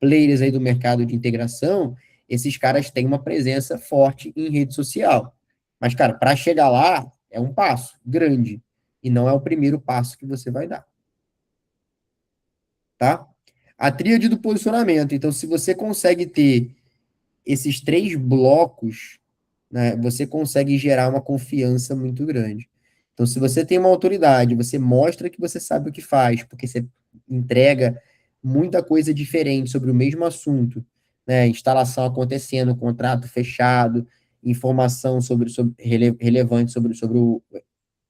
players aí do mercado de integração, esses caras têm uma presença forte em rede social. Mas, cara, para chegar lá é um passo grande e não é o primeiro passo que você vai dar, tá? A tríade do posicionamento. Então, se você consegue ter esses três blocos, né, você consegue gerar uma confiança muito grande. Então, se você tem uma autoridade, você mostra que você sabe o que faz, porque você entrega muita coisa diferente sobre o mesmo assunto, né? Instalação acontecendo, contrato fechado, informação relevante sobre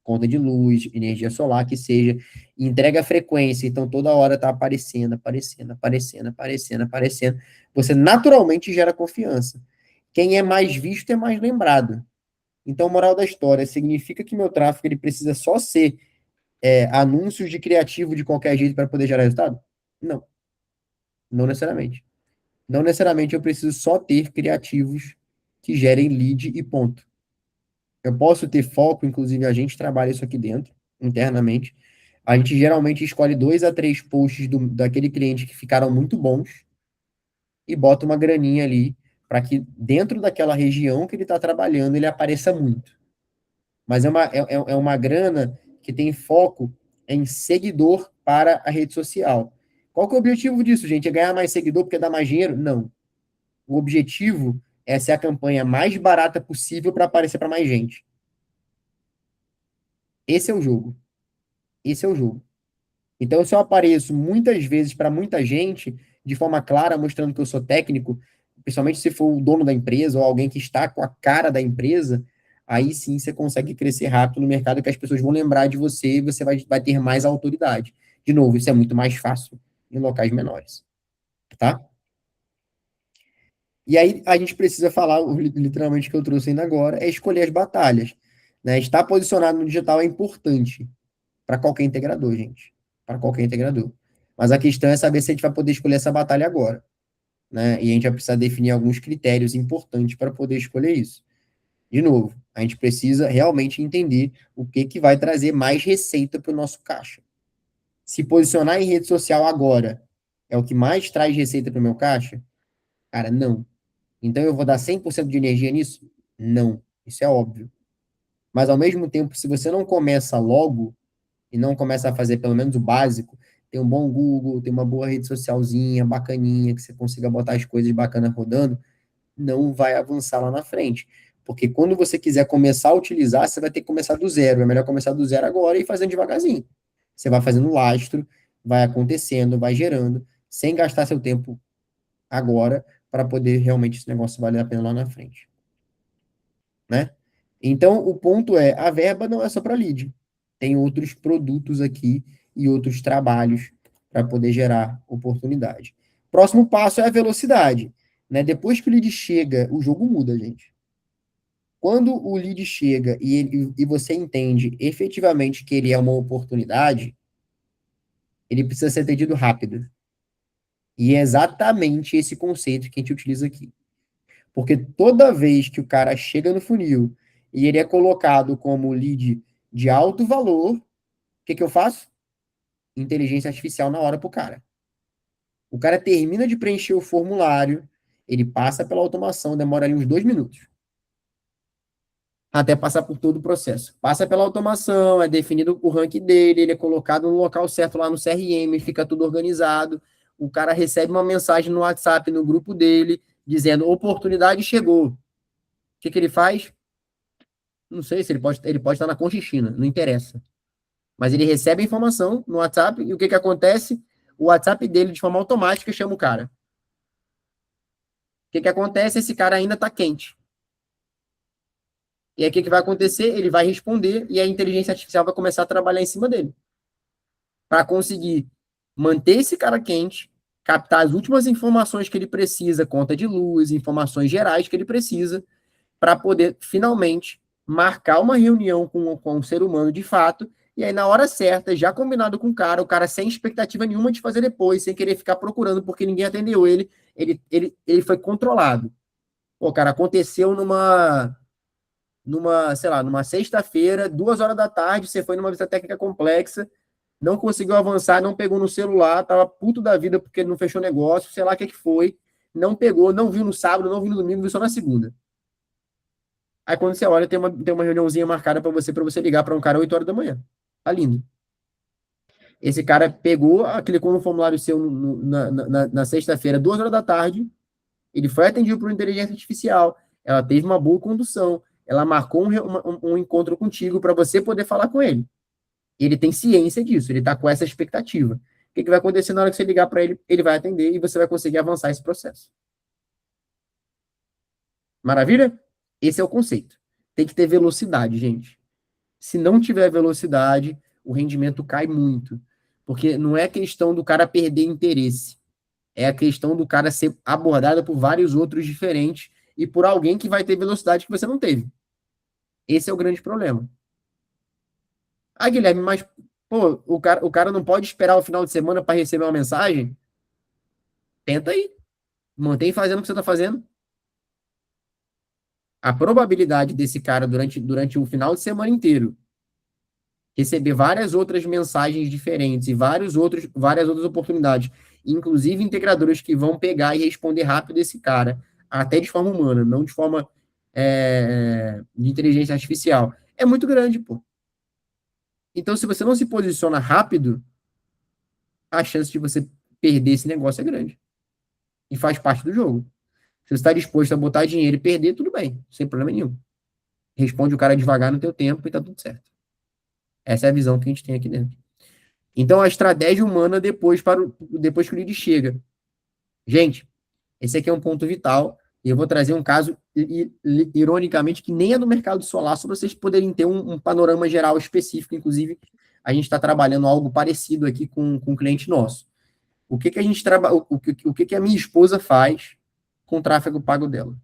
conta de luz, energia solar, que seja, e entrega frequência, então toda hora está aparecendo, aparecendo, aparecendo, aparecendo, aparecendo, você naturalmente gera confiança. Quem é mais visto é mais lembrado. Então, moral da história, significa que meu tráfego ele precisa só ser anúncios de criativo de qualquer jeito para poder gerar resultado? Não, não necessariamente. Não necessariamente eu preciso só ter criativos que gerem lead e ponto. Eu posso ter foco, inclusive a gente trabalha isso aqui dentro, internamente. A gente geralmente escolhe 2 a 3 posts daquele cliente que ficaram muito bons e bota uma graninha ali para que dentro daquela região que ele está trabalhando ele apareça muito. Mas é uma grana que tem foco em seguidor para a rede social. Qual que é o objetivo disso, gente? É ganhar mais seguidor porque dá mais dinheiro? Não. O objetivo é ser a campanha mais barata possível para aparecer para mais gente. Esse é o jogo. Esse é o jogo. Então, se eu apareço muitas vezes para muita gente, de forma clara, mostrando que eu sou técnico, principalmente se for o dono da empresa ou alguém que está com a cara da empresa, aí sim você consegue crescer rápido no mercado, que as pessoas vão lembrar de você e você vai ter mais autoridade. De novo, isso é muito mais fácil em locais menores, tá? E aí a gente precisa falar, literalmente, que eu trouxe ainda agora, é escolher as batalhas. Né? Estar posicionado no digital é importante para qualquer integrador, gente. Para qualquer integrador. Mas a questão é saber se a gente vai poder escolher essa batalha agora. Né? E a gente vai precisar definir alguns critérios importantes para poder escolher isso. De novo, a gente precisa realmente entender o que vai trazer mais receita para o nosso caixa. Se posicionar em rede social agora é o que mais traz receita para o meu caixa? Cara, não. Então eu vou dar 100% de energia nisso? Não. Isso é óbvio. Mas ao mesmo tempo, se você não começa logo, e não começa a fazer pelo menos o básico, tem um bom Google, tem uma boa rede socialzinha, bacaninha, que você consiga botar as coisas bacanas rodando, não vai avançar lá na frente. Porque quando você quiser começar a utilizar, você vai ter que começar do zero. É melhor começar do zero agora e fazendo devagarzinho. Você vai fazendo lastro, vai acontecendo, vai gerando, sem gastar seu tempo agora, para poder realmente esse negócio valer a pena lá na frente. Né? Então, o ponto é, a verba não é só para lead. Tem outros produtos aqui e outros trabalhos para poder gerar oportunidade. Próximo passo é a velocidade. Né? Depois que o lead chega, o jogo muda, gente. Quando o lead chega e você entende efetivamente que ele é uma oportunidade, ele precisa ser atendido rápido. E é exatamente esse conceito que a gente utiliza aqui. Porque toda vez que o cara chega no funil e ele é colocado como lead de alto valor, o que eu faço? Inteligência artificial na hora pro cara. O cara termina de preencher o formulário, ele passa pela automação, demora ali uns 2 minutos. Até passar por todo o processo. Passa pela automação, é definido o rank dele, ele é colocado no local certo lá no CRM, fica tudo organizado. O cara recebe uma mensagem no WhatsApp, no grupo dele, dizendo, oportunidade chegou. O que ele faz? Não sei se ele pode estar na Conchichina, não interessa. Mas ele recebe a informação no WhatsApp e o que acontece? O WhatsApp dele, de forma automática, chama o cara. O que acontece? Esse cara ainda está quente. E aí o que vai acontecer? Ele vai responder e a inteligência artificial vai começar a trabalhar em cima dele. Para conseguir manter esse cara quente, captar as últimas informações que ele precisa, conta de luz, informações gerais que ele precisa, para poder finalmente marcar uma reunião com um ser humano de fato, e aí na hora certa, já combinado com o cara sem expectativa nenhuma de fazer depois, sem querer ficar procurando porque ninguém atendeu ele foi controlado. Pô, cara, aconteceu sei lá, numa sexta-feira, 2 horas da tarde, você foi numa visita técnica complexa, não conseguiu avançar, não pegou no celular, tava puto da vida porque não fechou negócio, sei lá o que foi, não pegou, não viu no sábado, não viu no domingo, viu só na segunda. Aí quando você olha, tem uma reuniãozinha marcada para você ligar para um cara 8 horas da manhã. Tá lindo. Esse cara pegou, clicou no formulário seu na sexta-feira, 2 horas da tarde. Ele foi atendido por inteligência artificial. Ela teve uma boa condução. Ela marcou um encontro contigo para você poder falar com ele. Ele tem ciência disso, ele está com essa expectativa. O que vai acontecer na hora que você ligar para ele? Ele vai atender e você vai conseguir avançar esse processo. Maravilha? Esse é o conceito. Tem que ter velocidade, gente. Se não tiver velocidade, o rendimento cai muito. Porque não é questão do cara perder interesse. É a questão do cara ser abordado por vários outros diferentes e por alguém que vai ter velocidade que você não teve. Esse é o grande problema. Ah, Guilherme, mas, pô, o cara não pode esperar o final de semana para receber uma mensagem? Tenta aí. Mantém fazendo o que você está fazendo. A probabilidade desse cara, durante o final de semana inteiro, receber várias outras mensagens diferentes e várias outras oportunidades, inclusive integradores que vão pegar e responder rápido esse cara, até de forma humana, não de forma de inteligência artificial. É muito grande, pô. Então, se você não se posiciona rápido, a chance de você perder esse negócio é grande. E faz parte do jogo. Se você está disposto a botar dinheiro e perder, tudo bem, sem problema nenhum. Responde o cara devagar no teu tempo e tá tudo certo. Essa é a visão que a gente tem aqui dentro. Então, a estratégia humana depois que o lead chega. Gente, esse aqui é um ponto vital. E eu vou trazer um caso, ironicamente, que nem é do mercado solar, só para vocês poderem ter um panorama geral específico. Inclusive, a gente está trabalhando algo parecido aqui com um cliente nosso. O que a gente trabalha, o que a minha esposa faz com o tráfego pago dela?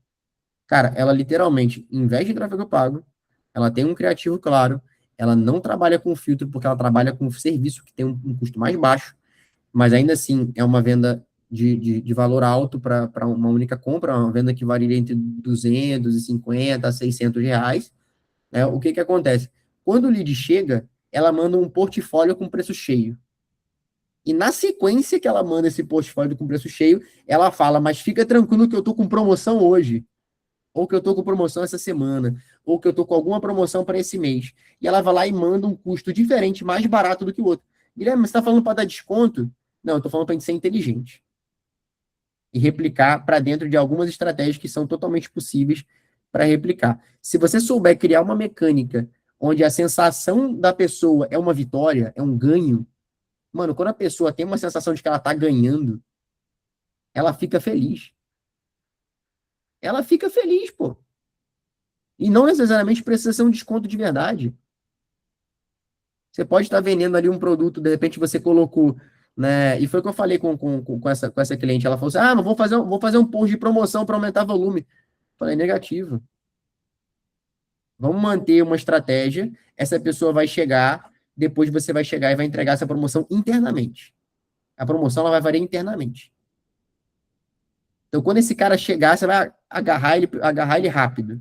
Cara, ela literalmente investe em tráfego pago, ela tem um criativo claro, ela não trabalha com filtro porque ela trabalha com serviço que tem um custo mais baixo, mas ainda assim é uma venda de valor alto para uma única compra, uma venda que varia entre 250 a 600 reais. Né? O que acontece? Quando o lead chega, ela manda um portfólio com preço cheio. E na sequência que ela manda esse portfólio com preço cheio, ela fala, mas fica tranquilo que eu tô com promoção hoje, ou que eu tô com promoção essa semana, ou que eu tô com alguma promoção para esse mês. E ela vai lá e manda um custo diferente, mais barato do que o outro. Guilherme, você está falando para dar desconto? Não, eu estou falando para a gente ser inteligente. E replicar para dentro de algumas estratégias que são totalmente possíveis para replicar. Se você souber criar uma mecânica onde a sensação da pessoa é uma vitória, é um ganho, mano, quando a pessoa tem uma sensação de que ela está ganhando, ela fica feliz. Ela fica feliz, pô. E não necessariamente precisa ser um desconto de verdade. Você pode estar vendendo ali um produto, de repente você colocou, né? E foi o que eu falei com essa cliente. Ela falou assim: ah, não vou fazer um post de promoção para aumentar volume. Falei, negativo. Vamos manter uma estratégia. Essa pessoa vai chegar, depois você vai chegar e vai entregar essa promoção internamente. A promoção ela vai variar internamente. Então, quando esse cara chegar, você vai agarrar ele rápido.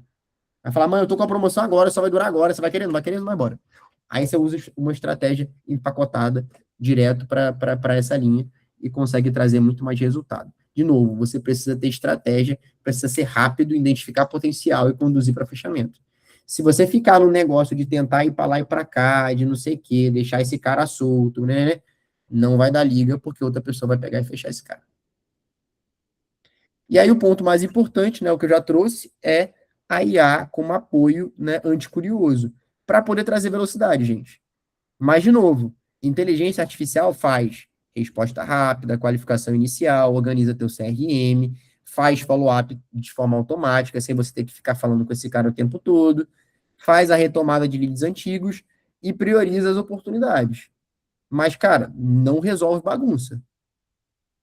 Vai falar, mano, eu tô com a promoção agora, só vai durar agora. Você vai querendo, vai embora. Aí você usa uma estratégia empacotada direto para essa linha e consegue trazer muito mais resultado. De novo, você precisa ter estratégia, precisa ser rápido, identificar potencial e conduzir para fechamento. Se você ficar no negócio de tentar ir para lá e para cá, de não sei o quê, deixar esse cara solto, né? Não vai dar liga, porque outra pessoa vai pegar e fechar esse cara. E aí o ponto mais importante, né, o que eu já trouxe, é a IA como apoio, né, anticurioso, para poder trazer velocidade, gente. Mas, de novo, inteligência artificial faz resposta rápida, qualificação inicial, organiza teu CRM, faz follow-up de forma automática, sem você ter que ficar falando com esse cara o tempo todo, faz a retomada de leads antigos e prioriza as oportunidades. Mas, cara, não resolve bagunça.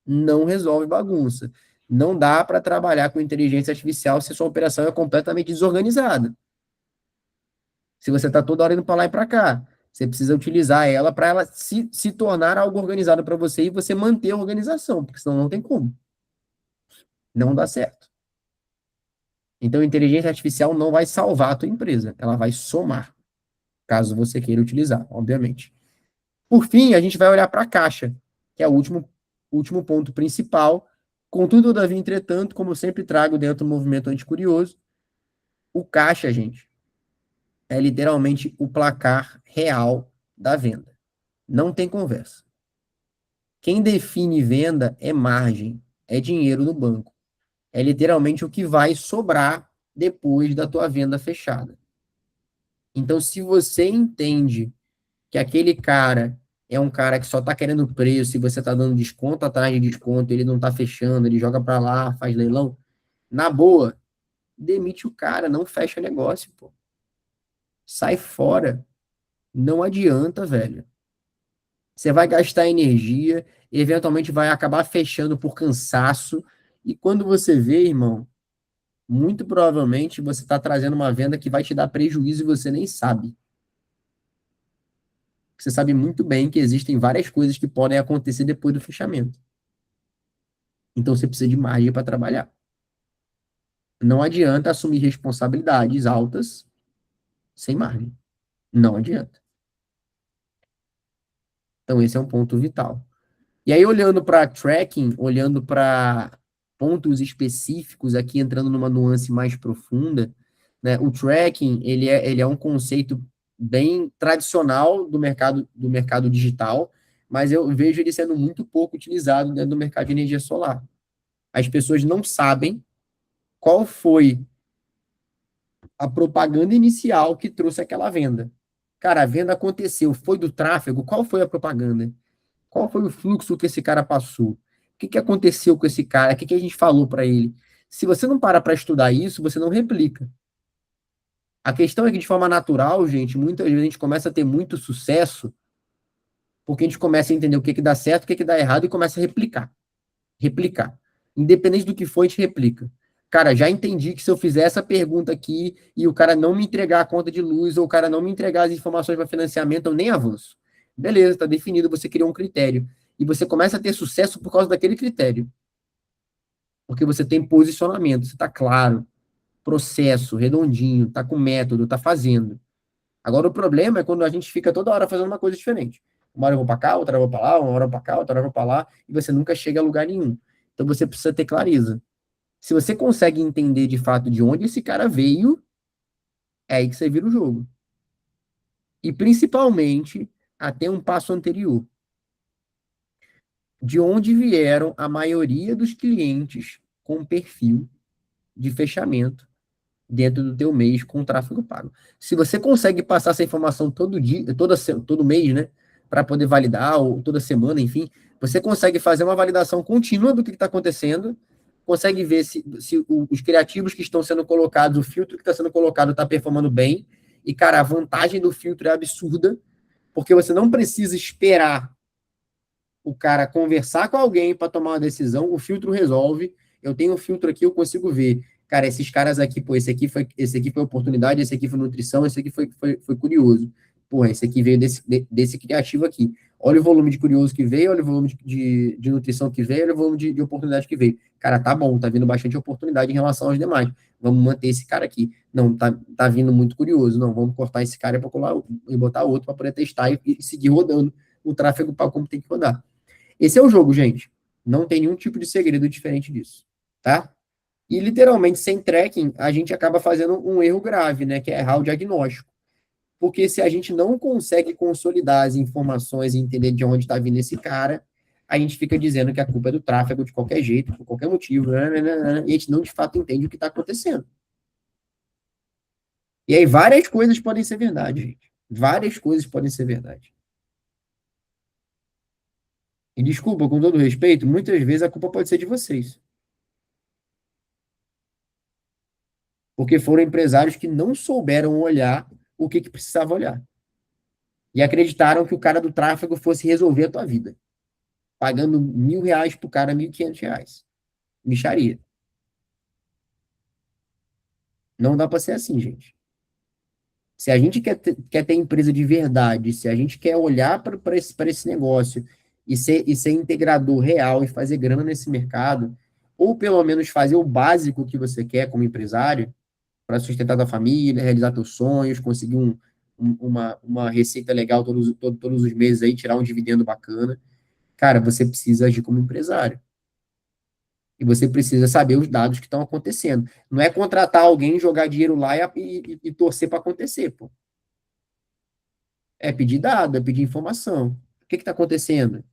Não resolve bagunça. Não dá para trabalhar com inteligência artificial se sua operação é completamente desorganizada. Se você está toda hora indo para lá e para cá, você precisa utilizar ela para ela se tornar algo organizado para você e você manter a organização, porque senão não tem como. Não dá certo. Então, a inteligência artificial não vai salvar a tua empresa, ela vai somar, caso você queira utilizar, obviamente. Por fim, a gente vai olhar para a caixa, que é o último ponto principal. Contudo, todavia, entretanto, como eu sempre trago dentro do movimento anticurioso, o caixa, gente, é literalmente o placar real da venda. Não tem conversa. Quem define venda é margem, é dinheiro no banco. É literalmente o que vai sobrar depois da tua venda fechada. Então, se você entende que aquele cara é um cara que só está querendo preço e você está dando desconto atrás de desconto, ele não está fechando, ele joga para lá, faz leilão, na boa, demite o cara, não fecha negócio, pô. Sai fora. Não adianta, velho. Você vai gastar energia, eventualmente vai acabar fechando por cansaço. E quando você vê, irmão, muito provavelmente você está trazendo uma venda que vai te dar prejuízo e você nem sabe. Você sabe muito bem que existem várias coisas que podem acontecer depois do fechamento. Então você precisa de margem para trabalhar. Não adianta assumir responsabilidades altas sem margem. Não adianta. Então esse é um ponto vital. E aí, olhando para tracking, olhando para pontos específicos, aqui entrando numa nuance mais profunda, né? O tracking, ele é um conceito bem tradicional do mercado digital, mas eu vejo ele sendo muito pouco utilizado dentro do mercado de energia solar. As pessoas não sabem qual foi a propaganda inicial que trouxe aquela venda. Cara, a venda aconteceu, foi do tráfego, qual foi a propaganda? Qual foi o fluxo que esse cara passou? O que que aconteceu com esse cara? O que que a gente falou para ele? Se você não para estudar isso, você não replica. A questão é que, de forma natural, gente, muitas vezes a gente começa a ter muito sucesso porque a gente começa a entender o que que dá certo, o que que dá errado e começa a replicar. Replicar. Independente do que for, a gente replica. Cara, já entendi que se eu fizer essa pergunta aqui e o cara não me entregar a conta de luz ou o cara não me entregar as informações para financiamento, eu nem avanço. Beleza, está definido, você criou um critério. E você começa a ter sucesso por causa daquele critério. Porque você tem posicionamento, você está claro, processo, redondinho, está com método, está fazendo. Agora, o problema é quando a gente fica toda hora fazendo uma coisa diferente. Uma hora eu vou para cá, outra hora eu vou para lá, uma hora eu vou para cá, outra hora eu vou para lá, e você nunca chega a lugar nenhum. Então, você precisa ter clareza. Se você consegue entender de fato de onde esse cara veio, é aí que você vira o jogo. E principalmente, até um passo anterior. De onde vieram a maioria dos clientes com perfil de fechamento dentro do teu mês com tráfego pago. Se você consegue passar essa informação todo dia, todo mês, né, para poder validar, ou toda semana, enfim, você consegue fazer uma validação contínua do que está acontecendo, consegue ver se os criativos que estão sendo colocados, o filtro que está sendo colocado está performando bem, e, cara, a vantagem do filtro é absurda, porque você não precisa esperar o cara conversar com alguém para tomar uma decisão, o filtro resolve. Eu tenho um filtro aqui, eu consigo ver. Cara, esses caras aqui, pô, esse aqui foi oportunidade, esse aqui foi nutrição, esse aqui foi curioso. Porra, esse aqui veio desse criativo aqui. Olha o volume de curioso que veio, olha o volume de nutrição que veio, olha o volume de oportunidade que veio. Cara, tá bom, tá vindo bastante oportunidade em relação aos demais. Vamos manter esse cara aqui. Não, tá vindo muito curioso. Não, vamos cortar esse cara e botar outro para poder testar e seguir rodando o tráfego para como tem que rodar. Esse é o jogo, gente. Não tem nenhum tipo de segredo diferente disso, tá? E literalmente, sem tracking, a gente acaba fazendo um erro grave, né? Que é errar o diagnóstico. Porque se a gente não consegue consolidar as informações e entender de onde está vindo esse cara, a gente fica dizendo que a culpa é do tráfego de qualquer jeito, por qualquer motivo, e a gente não de fato entende o que está acontecendo. E aí várias coisas podem ser verdade, gente. Várias coisas podem ser verdade. E desculpa, com todo respeito, muitas vezes a culpa pode ser de vocês. Porque foram empresários que não souberam olhar o que precisava olhar. E acreditaram que o cara do tráfego fosse resolver a tua vida. Pagando R$ 1.000 pro cara, R$ 1.500. Mixaria. Não dá para ser assim, gente. Se a gente quer ter empresa de verdade, se a gente quer olhar para esse negócio e ser integrador real e fazer grana nesse mercado, ou pelo menos fazer o básico que você quer como empresário, para sustentar tua família, realizar teus sonhos, conseguir uma receita legal todos os meses aí, tirar um dividendo bacana. Cara, você precisa agir como empresário. E você precisa saber os dados que estão acontecendo. Não é contratar alguém, jogar dinheiro lá e torcer para acontecer, pô. É pedir dado, é pedir informação. O que está acontecendo?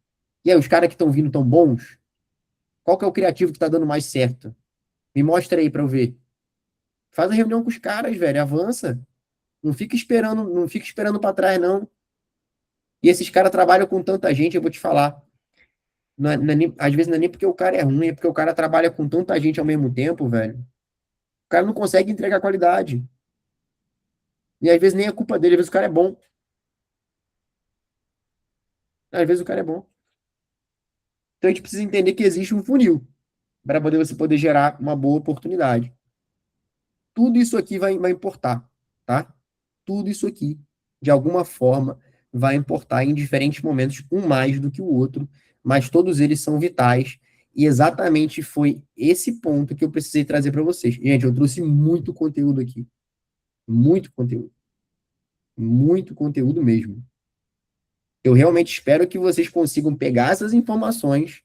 E aí, os caras que estão vindo tão bons? Qual que é o criativo que está dando mais certo? Me mostra aí para eu ver. Faz a reunião com os caras, velho, avança. Não fica esperando para trás, não. E esses caras trabalham com tanta gente, eu vou te falar. Às vezes não é nem porque o cara é ruim, é porque o cara trabalha com tanta gente ao mesmo tempo, velho. O cara não consegue entregar qualidade. E às vezes nem é culpa dele, às vezes o cara é bom. Às vezes o cara é bom. Então a gente precisa entender que existe um funil para poder você poder gerar uma boa oportunidade. Tudo isso aqui vai importar, tá? Tudo isso aqui, de alguma forma, vai importar em diferentes momentos, um mais do que o outro, mas todos eles são vitais. E exatamente foi esse ponto que eu precisei trazer para vocês. Gente, eu trouxe muito conteúdo aqui. Muito conteúdo. Muito conteúdo mesmo. Eu realmente espero que vocês consigam pegar essas informações,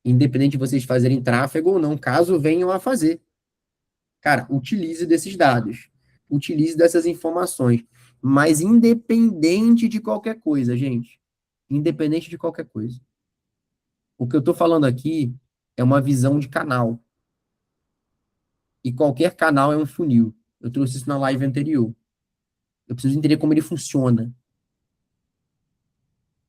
independente de vocês fazerem tráfego ou não, caso venham a fazer. Cara, utilize desses dados, utilize dessas informações, mas independente de qualquer coisa, gente, independente de qualquer coisa. O que eu estou falando aqui é uma visão de canal, e qualquer canal é um funil. Eu trouxe isso na live anterior. Eu preciso entender como ele funciona.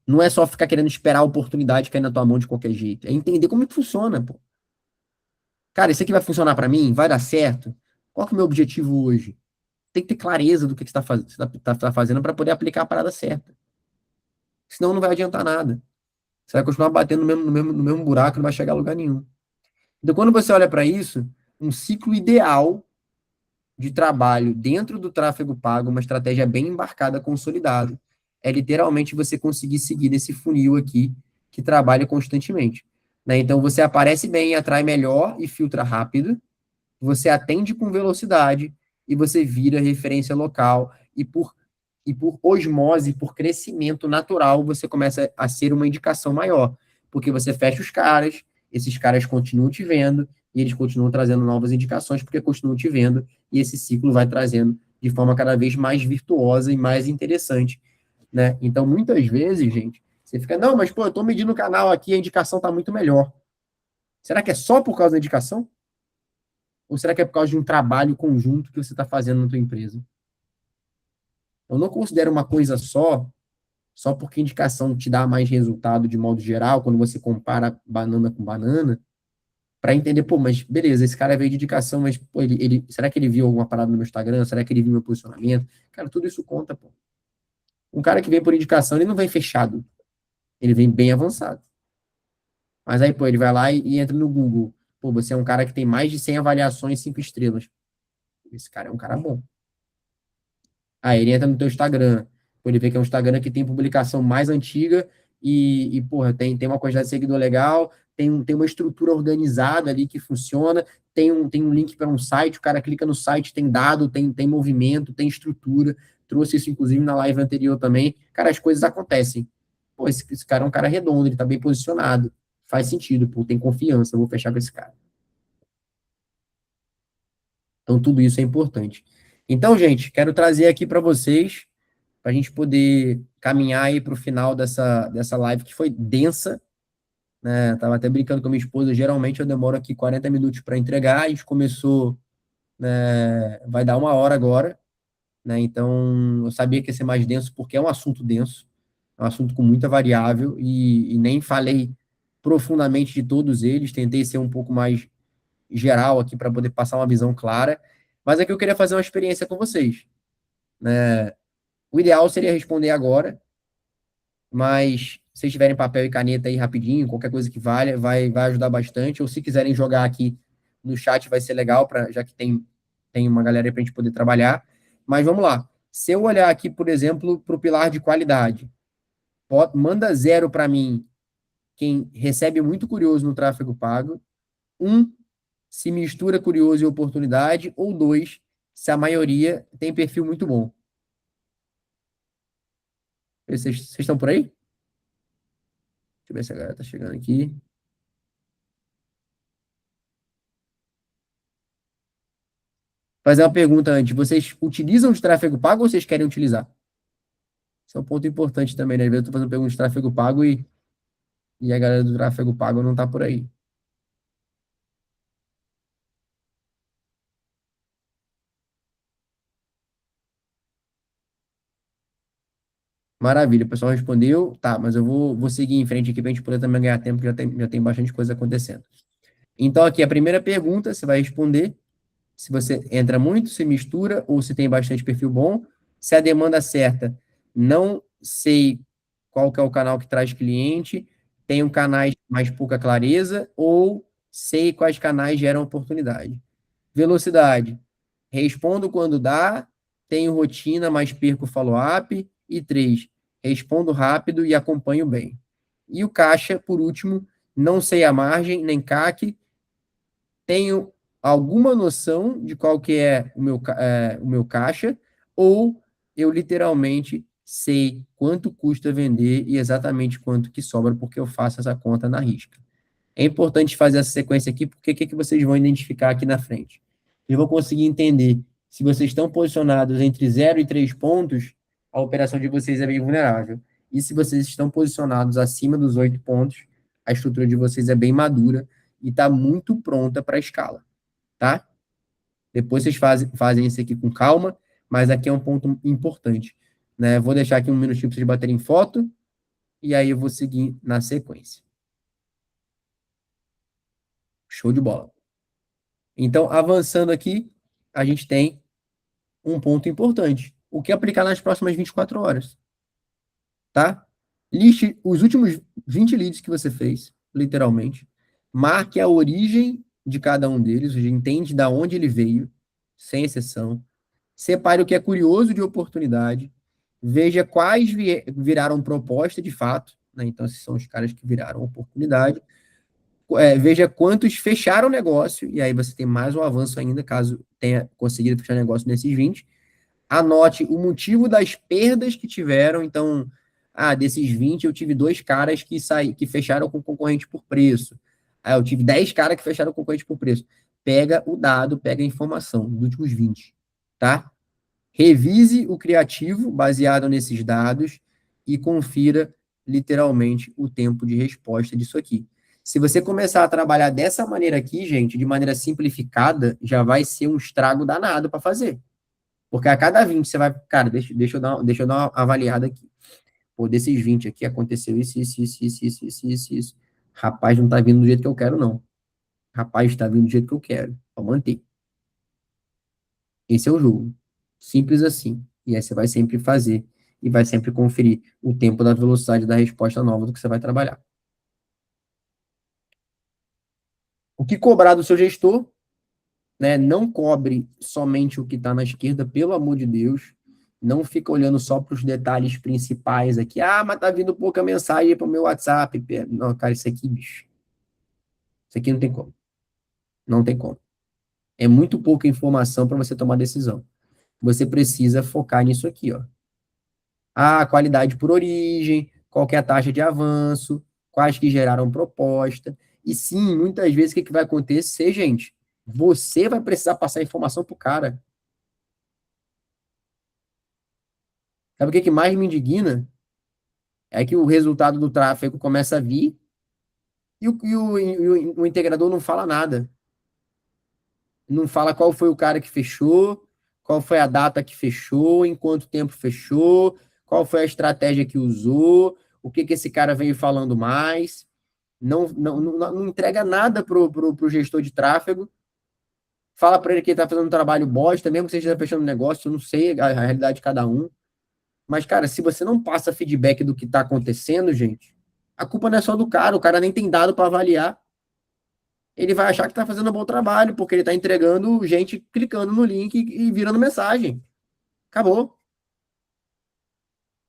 Não é só ficar querendo esperar a oportunidade cair na tua mão de qualquer jeito. É entender como que funciona, pô. Cara, isso aqui vai funcionar para mim? Vai dar certo? Qual que é o meu objetivo hoje? Tem que ter clareza do que você está fazendo para poder aplicar a parada certa. Senão não vai adiantar nada. Você vai continuar batendo no mesmo buraco, não vai chegar a lugar nenhum. Então, quando você olha para isso, um ciclo ideal de trabalho dentro do tráfego pago, uma estratégia bem embarcada, consolidada, é literalmente você conseguir seguir esse funil aqui que trabalha constantemente. Né? Então, você aparece bem, atrai melhor e filtra rápido, você atende com velocidade e você vira referência local e por osmose, por crescimento natural, você começa a ser uma indicação maior, porque você fecha os caras, esses caras continuam te vendo e eles continuam trazendo novas indicações porque continuam te vendo e esse ciclo vai trazendo de forma cada vez mais virtuosa e mais interessante, né? Então, muitas vezes, gente, você fica, não, mas pô, eu tô medindo o canal aqui, a indicação tá muito melhor. Será que é só por causa da indicação? Ou será que é por causa de um trabalho conjunto que você está fazendo na tua empresa? Eu não considero uma coisa só porque indicação te dá mais resultado de modo geral, quando você compara banana com banana, para entender, pô, mas beleza, esse cara veio de indicação, mas pô, será que ele viu alguma parada no meu Instagram? Será que ele viu meu posicionamento? Cara, tudo isso conta, pô. Um cara que vem por indicação, ele não vem fechado, ele vem bem avançado. Mas aí, pô, ele vai lá e entra no Google. Pô, você é um cara que tem mais de 100 avaliações 5 estrelas. Esse cara é um cara bom. Aí ele entra no teu Instagram. Ele vê que é um Instagram que tem publicação mais antiga porra, tem uma quantidade de seguidor legal, tem uma estrutura organizada ali que funciona, tem um link para um site, o cara clica no site, tem dado, tem movimento, tem estrutura. Trouxe isso, inclusive, na live anterior também. Cara, as coisas acontecem. Pô, esse cara é um cara redondo, ele tá bem posicionado. Faz sentido, pô, tem confiança, eu vou fechar com esse cara. Então, tudo isso é importante. Então, gente, quero trazer aqui para vocês para a gente poder caminhar aí para o final dessa live que foi densa, né? Tava até brincando com a minha esposa, geralmente eu demoro aqui 40 minutos para entregar, a gente começou, né, vai dar 1 hora agora, né? Então eu sabia que ia ser mais denso porque é um assunto denso, é um assunto com muita variável e nem falei profundamente de todos eles, tentei ser um pouco mais geral aqui para poder passar uma visão clara, mas aqui eu queria fazer uma experiência com vocês, né? O ideal seria responder agora, mas se vocês tiverem papel e caneta aí rapidinho, qualquer coisa que valha, vai ajudar bastante. Ou se quiserem jogar aqui no chat, vai ser legal, já que tem uma galera aí para a gente poder trabalhar. Mas vamos lá. Se eu olhar aqui, por exemplo, para o pilar de qualidade, manda 0 para mim quem recebe muito curioso no tráfego pago. 1, se mistura curioso e oportunidade. Ou 2, se a maioria tem perfil muito bom. Vocês estão por aí? Deixa eu ver se a galera tá chegando aqui. Fazer uma pergunta antes. Vocês utilizam de tráfego pago ou vocês querem utilizar? Isso é um ponto importante também, né? Às vezes eu tô fazendo pergunta de tráfego pago e a galera do tráfego pago não tá por aí. Maravilha, o pessoal respondeu. Tá, mas eu vou seguir em frente aqui pra gente poder também ganhar tempo, que já tem bastante coisa acontecendo. Então, aqui a primeira pergunta, você vai responder se você entra muito, se mistura ou se tem bastante perfil bom. Se a demanda certa, não sei qual que é o canal que traz cliente, tenho canais de mais pouca clareza, ou sei quais canais geram oportunidade. Velocidade, respondo quando dá, tenho rotina, mas perco follow-up. E 3, respondo rápido e acompanho bem. E o caixa, por último, não sei a margem, nem CAC, tenho alguma noção de qual que é o meu caixa, ou eu literalmente sei quanto custa vender e exatamente quanto que sobra, porque eu faço essa conta na risca. É importante fazer essa sequência aqui, porque o que, que vocês vão identificar aqui na frente? Eles vão conseguir entender se vocês estão posicionados entre 0 e 3 pontos, a operação de vocês é bem vulnerável. E se vocês estão posicionados acima dos 8 pontos, a estrutura de vocês é bem madura e está muito pronta para a escala, tá? Depois vocês fazem isso aqui com calma, mas aqui é um ponto importante, né? Vou deixar aqui um minutinho para vocês baterem foto, e aí eu vou seguir na sequência. Show de bola. Então, avançando aqui, a gente tem um ponto importante. O que aplicar nas próximas 24 horas, tá? Liste os últimos 20 leads que você fez, literalmente. Marque a origem de cada um deles, ou seja, entende de onde ele veio, sem exceção. Separe o que é curioso de oportunidade. Veja quais viraram proposta de fato, né? Então, esses são os caras que viraram oportunidade. Veja quantos fecharam negócio, e aí você tem mais um avanço ainda, caso tenha conseguido fechar negócio nesses 20. Anote o motivo das perdas que tiveram. Então, desses 20, eu tive 2 caras que fecharam com concorrente por preço. Eu tive 10 caras que fecharam com concorrente por preço. Pega o dado, pega a informação dos últimos 20, tá? Revise o criativo baseado nesses dados e confira literalmente o tempo de resposta disso aqui. Se você começar a trabalhar dessa maneira aqui, gente, de maneira simplificada, já vai ser um estrago danado para fazer. Porque a cada 20 você vai, cara, deixa eu dar uma avaliada aqui. Pô, desses 20 aqui aconteceu isso. Rapaz, não tá vindo do jeito que eu quero, não. Rapaz, tá vindo do jeito que eu quero. Vou manter. Esse é o jogo. Simples assim. E aí você vai sempre fazer e vai sempre conferir o tempo da velocidade da resposta nova do que você vai trabalhar. O que cobrar do seu gestor, né? Não cobre somente o que está na esquerda, pelo amor de Deus. Não fica olhando só para os detalhes principais aqui. Mas tá vindo pouca mensagem para o meu WhatsApp. Não, cara, isso aqui, bicho. Isso aqui não tem como. Não tem como. É muito pouca informação para você tomar decisão. Você precisa focar nisso aqui, ó. Qualidade por origem, qual que é a taxa de avanço, quais que geraram proposta. E sim, muitas vezes o que vai acontecer, gente? Você vai precisar passar informação para o cara. Sabe o que mais me indigna? É que o resultado do tráfego começa a vir e o integrador não fala nada. Não fala qual foi o cara que fechou, qual foi a data que fechou, em quanto tempo fechou, qual foi a estratégia que usou, o que esse cara veio falando mais. Não entrega nada pro gestor de tráfego. Fala para ele que ele está fazendo um trabalho bosta, mesmo que você esteja fechando negócio, eu não sei a realidade de cada um. Mas, cara, se você não passa feedback do que está acontecendo, gente, a culpa não é só do cara, o cara nem tem dado para avaliar. Ele vai achar que está fazendo um bom trabalho, porque ele está entregando gente clicando no link e virando mensagem. Acabou.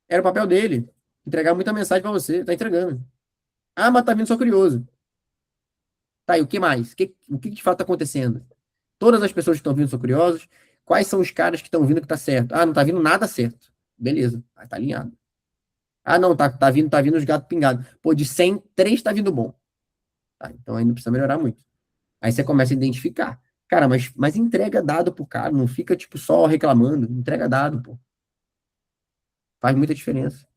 Era o papel dele. Entregar muita mensagem para você, tá entregando. Mas tá vindo só curioso. Tá, e o que mais? O que de fato está acontecendo? Todas as pessoas que estão vindo são curiosas. Quais são os caras que estão vindo que tá certo? Não tá vindo nada certo. Beleza, tá alinhado. Não, tá vindo os gatos pingados. Pô, de 100, 3 tá vindo bom. Tá, então ainda precisa melhorar muito. Aí você começa a identificar. Cara, mas entrega dado pro cara, não fica tipo só reclamando. Entrega dado, pô. Faz muita diferença.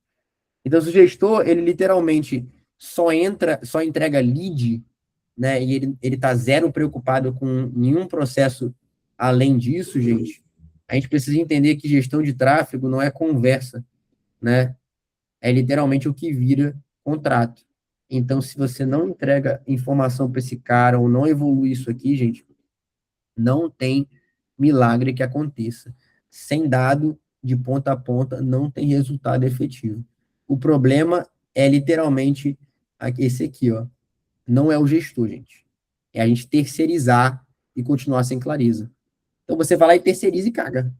Então, se o gestor, ele literalmente só entrega lead, né? E ele tá zero preocupado com nenhum processo além disso, gente. A gente precisa entender que gestão de tráfego não é conversa, né? É literalmente o que vira contrato. Então, se você não entrega informação para esse cara ou não evolui isso aqui, gente, não tem milagre que aconteça. Sem dado de ponta a ponta, não tem resultado efetivo. O problema é literalmente esse aqui, ó. Não é o gestor, gente. É a gente terceirizar e continuar sem clareza. Então você vai lá e terceiriza e caga.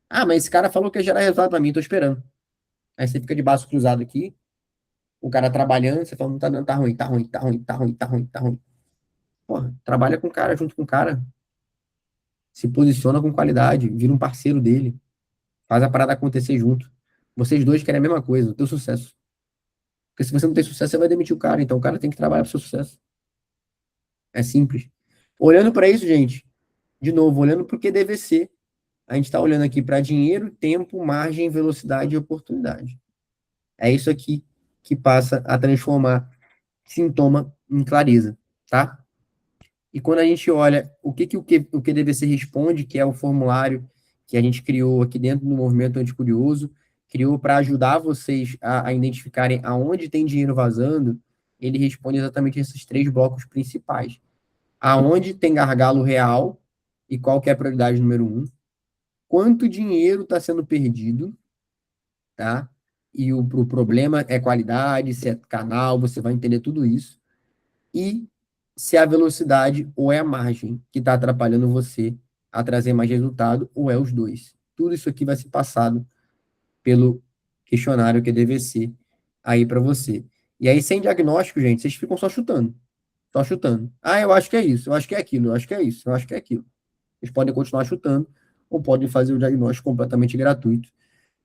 Ah, mas esse cara falou que ia gerar resultado pra mim, tô esperando. Aí você fica de braço cruzado aqui, o cara trabalhando, você fala, não tá dando, tá ruim, tá ruim, tá ruim, tá ruim, tá ruim, tá ruim. Porra, trabalha com o cara, junto com o cara, se posiciona com qualidade, vira um parceiro dele, faz a parada acontecer junto. Vocês dois querem a mesma coisa, o teu sucesso. Porque se você não tem sucesso, você vai demitir o cara, então o cara tem que trabalhar pro seu sucesso. É simples. Olhando para isso, gente, de novo, olhando para o QDVC, a gente está olhando aqui para dinheiro, tempo, margem, velocidade e oportunidade. É isso aqui que passa a transformar sintoma em clareza, tá? E quando a gente olha o QDVC responde, que é o formulário que a gente criou aqui dentro do Movimento Anticurioso, criou para ajudar vocês a identificarem aonde tem dinheiro vazando, ele responde exatamente esses três blocos principais. Aonde tem gargalo real e qual que é a prioridade número um, quanto dinheiro está sendo perdido, tá? E o problema é qualidade, se é canal, você vai entender tudo isso. E se é a velocidade ou é a margem que está atrapalhando você a trazer mais resultado, ou é os dois. Tudo isso aqui vai ser passado pelo questionário que é DVC aí para você. E aí, sem diagnóstico, gente, vocês ficam só chutando. Só chutando. Ah, eu acho que é isso, eu acho que é aquilo, eu acho que é isso, eu acho que é aquilo. Vocês podem continuar chutando ou podem fazer o diagnóstico completamente gratuito,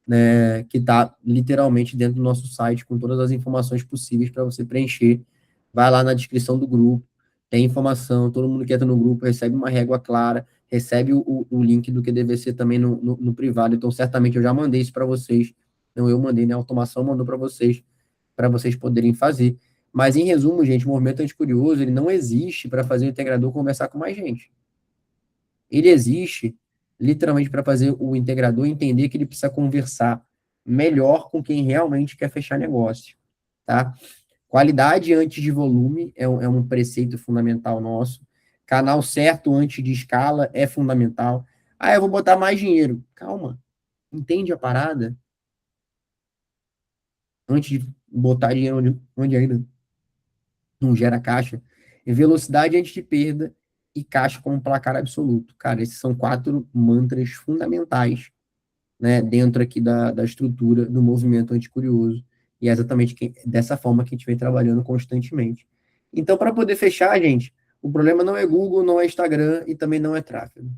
né, que está literalmente dentro do nosso site com todas as informações possíveis para você preencher. Vai lá na descrição do grupo, tem informação, todo mundo que entra no grupo recebe uma régua clara, recebe o link do QDVC também no privado, então certamente eu já mandei isso para vocês, não eu mandei, né, a automação mandou para vocês poderem fazer. Mas em resumo, gente, o movimento anticurioso, ele não existe para fazer o integrador conversar com mais gente. Ele existe literalmente para fazer o integrador entender que ele precisa conversar melhor com quem realmente quer fechar negócio, tá? Qualidade antes de volume é um preceito fundamental nosso. Canal certo antes de escala é fundamental. Ah, eu vou botar mais dinheiro. Calma, entende a parada? Antes de botar dinheiro onde ainda não gera caixa. E velocidade antes de perda e caixa como placar absoluto. Cara, esses são quatro mantras fundamentais, né, dentro aqui da estrutura do movimento anticurioso. E é exatamente dessa forma que a gente vem trabalhando constantemente. Então, para poder fechar, gente, o problema não é Google, não é Instagram e também não é tráfego.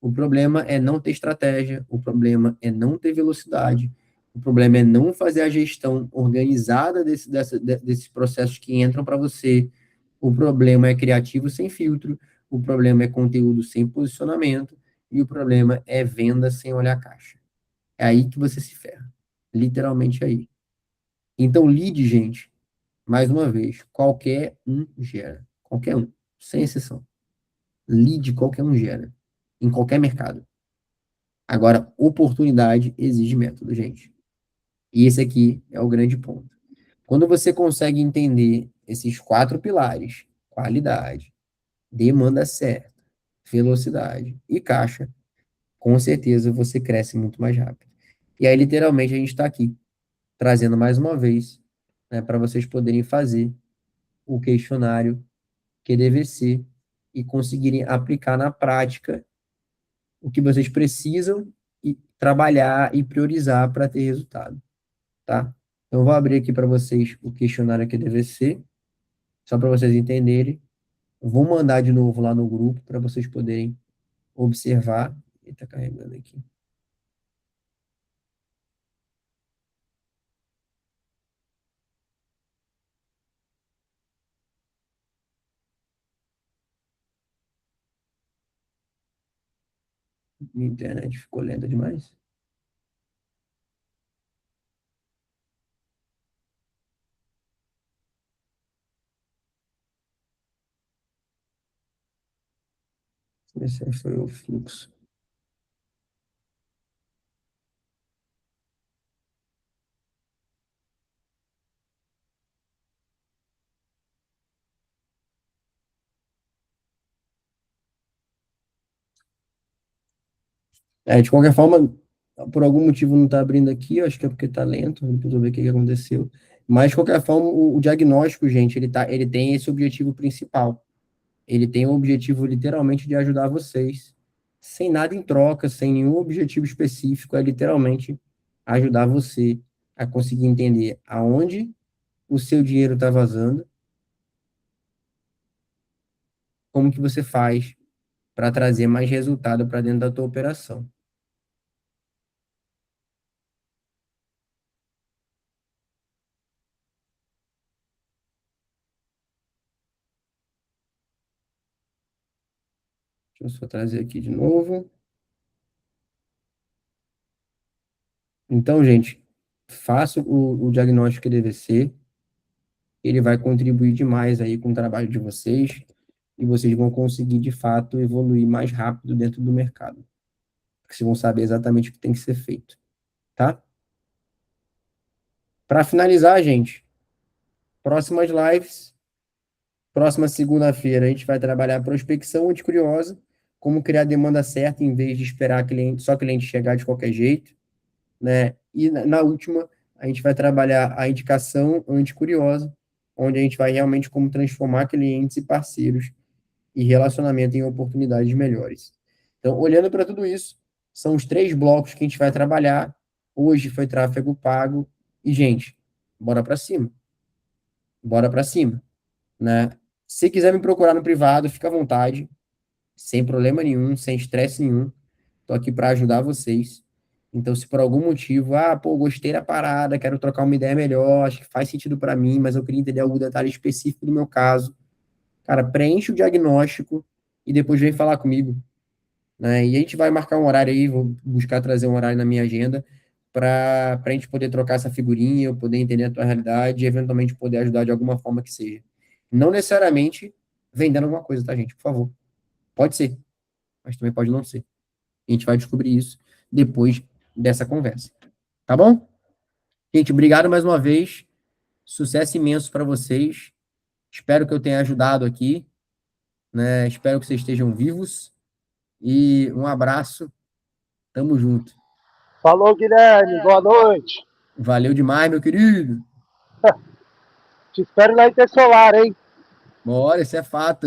O problema é não ter estratégia, o problema é não ter velocidade, o problema é não fazer a gestão organizada desses processos que entram para você, o problema é criativo sem filtro, o problema é conteúdo sem posicionamento e o problema é venda sem olhar a caixa. É aí que você se ferra. Literalmente aí. Então, lead, gente, mais uma vez, qualquer um gera. Qualquer um, sem exceção. Lead, qualquer um gera. Em qualquer mercado. Agora, oportunidade exige método, gente. E esse aqui é o grande ponto. Quando você consegue entender esses quatro pilares, qualidade, demanda certa, velocidade e caixa, com certeza você cresce muito mais rápido. E aí, literalmente, a gente está aqui trazendo mais uma vez, né, para vocês poderem fazer o questionário QDVC e conseguirem aplicar na prática o que vocês precisam e trabalhar e priorizar para ter resultado, tá? Então, eu vou abrir aqui para vocês o questionário QDVC, só para vocês entenderem. Eu vou mandar de novo lá no grupo para vocês poderem observar. Ele está carregando aqui. Minha internet ficou lenta demais. Esse foi o fluxo. De qualquer forma, Por algum motivo não está abrindo aqui, eu acho que é porque está lento, depois eu ver o que aconteceu. Mas, de qualquer forma, o diagnóstico, gente, ele tem esse objetivo principal. Ele tem o objetivo, literalmente, de ajudar vocês, sem nada em troca, sem nenhum objetivo específico, é literalmente ajudar você a conseguir entender aonde o seu dinheiro está vazando, como que você faz para trazer mais resultado para dentro da tua operação. Deixa eu só trazer aqui de novo. Então, gente, faça o diagnóstico que deve ser. Ele vai contribuir demais aí com o trabalho de vocês e vocês vão conseguir, de fato, evoluir mais rápido dentro do mercado. Porque vocês vão saber exatamente o que tem que ser feito, tá? Para finalizar, gente, próximas lives, próxima segunda-feira, a gente vai trabalhar prospecção anticuriosa, como criar a demanda certa em vez de esperar cliente, só cliente chegar de qualquer jeito, né? E na última, a gente vai trabalhar a indicação anticuriosa, onde a gente vai realmente como transformar clientes e parceiros e relacionamento em oportunidades melhores. Então, olhando para tudo isso, são os 3 blocos que a gente vai trabalhar. Hoje foi tráfego pago e, gente, bora para cima. Bora para cima, né? Se quiser me procurar no privado, fica à vontade, sem problema nenhum, sem estresse nenhum. Tô aqui para ajudar vocês. Então, se por algum motivo, pô, gostei da parada, quero trocar uma ideia melhor, acho que faz sentido para mim, mas eu queria entender algum detalhe específico do meu caso, cara, preenche o diagnóstico e depois vem falar comigo, né? E a gente vai marcar um horário aí, vou buscar trazer um horário na minha agenda para a gente poder trocar essa figurinha, eu poder entender a tua realidade e eventualmente poder ajudar de alguma forma que seja. Não necessariamente vendendo alguma coisa, tá, gente? Por favor. Pode ser, mas também pode não ser. A gente vai descobrir isso depois dessa conversa. Tá bom? Gente, obrigado mais uma vez. Sucesso imenso para vocês. Espero que eu tenha ajudado aqui, né? Espero que vocês estejam vivos. E um abraço. Tamo junto. Falou, Guilherme. Boa noite. Valeu demais, meu querido. Te espero na Intersolar, hein? Bora, isso é fato.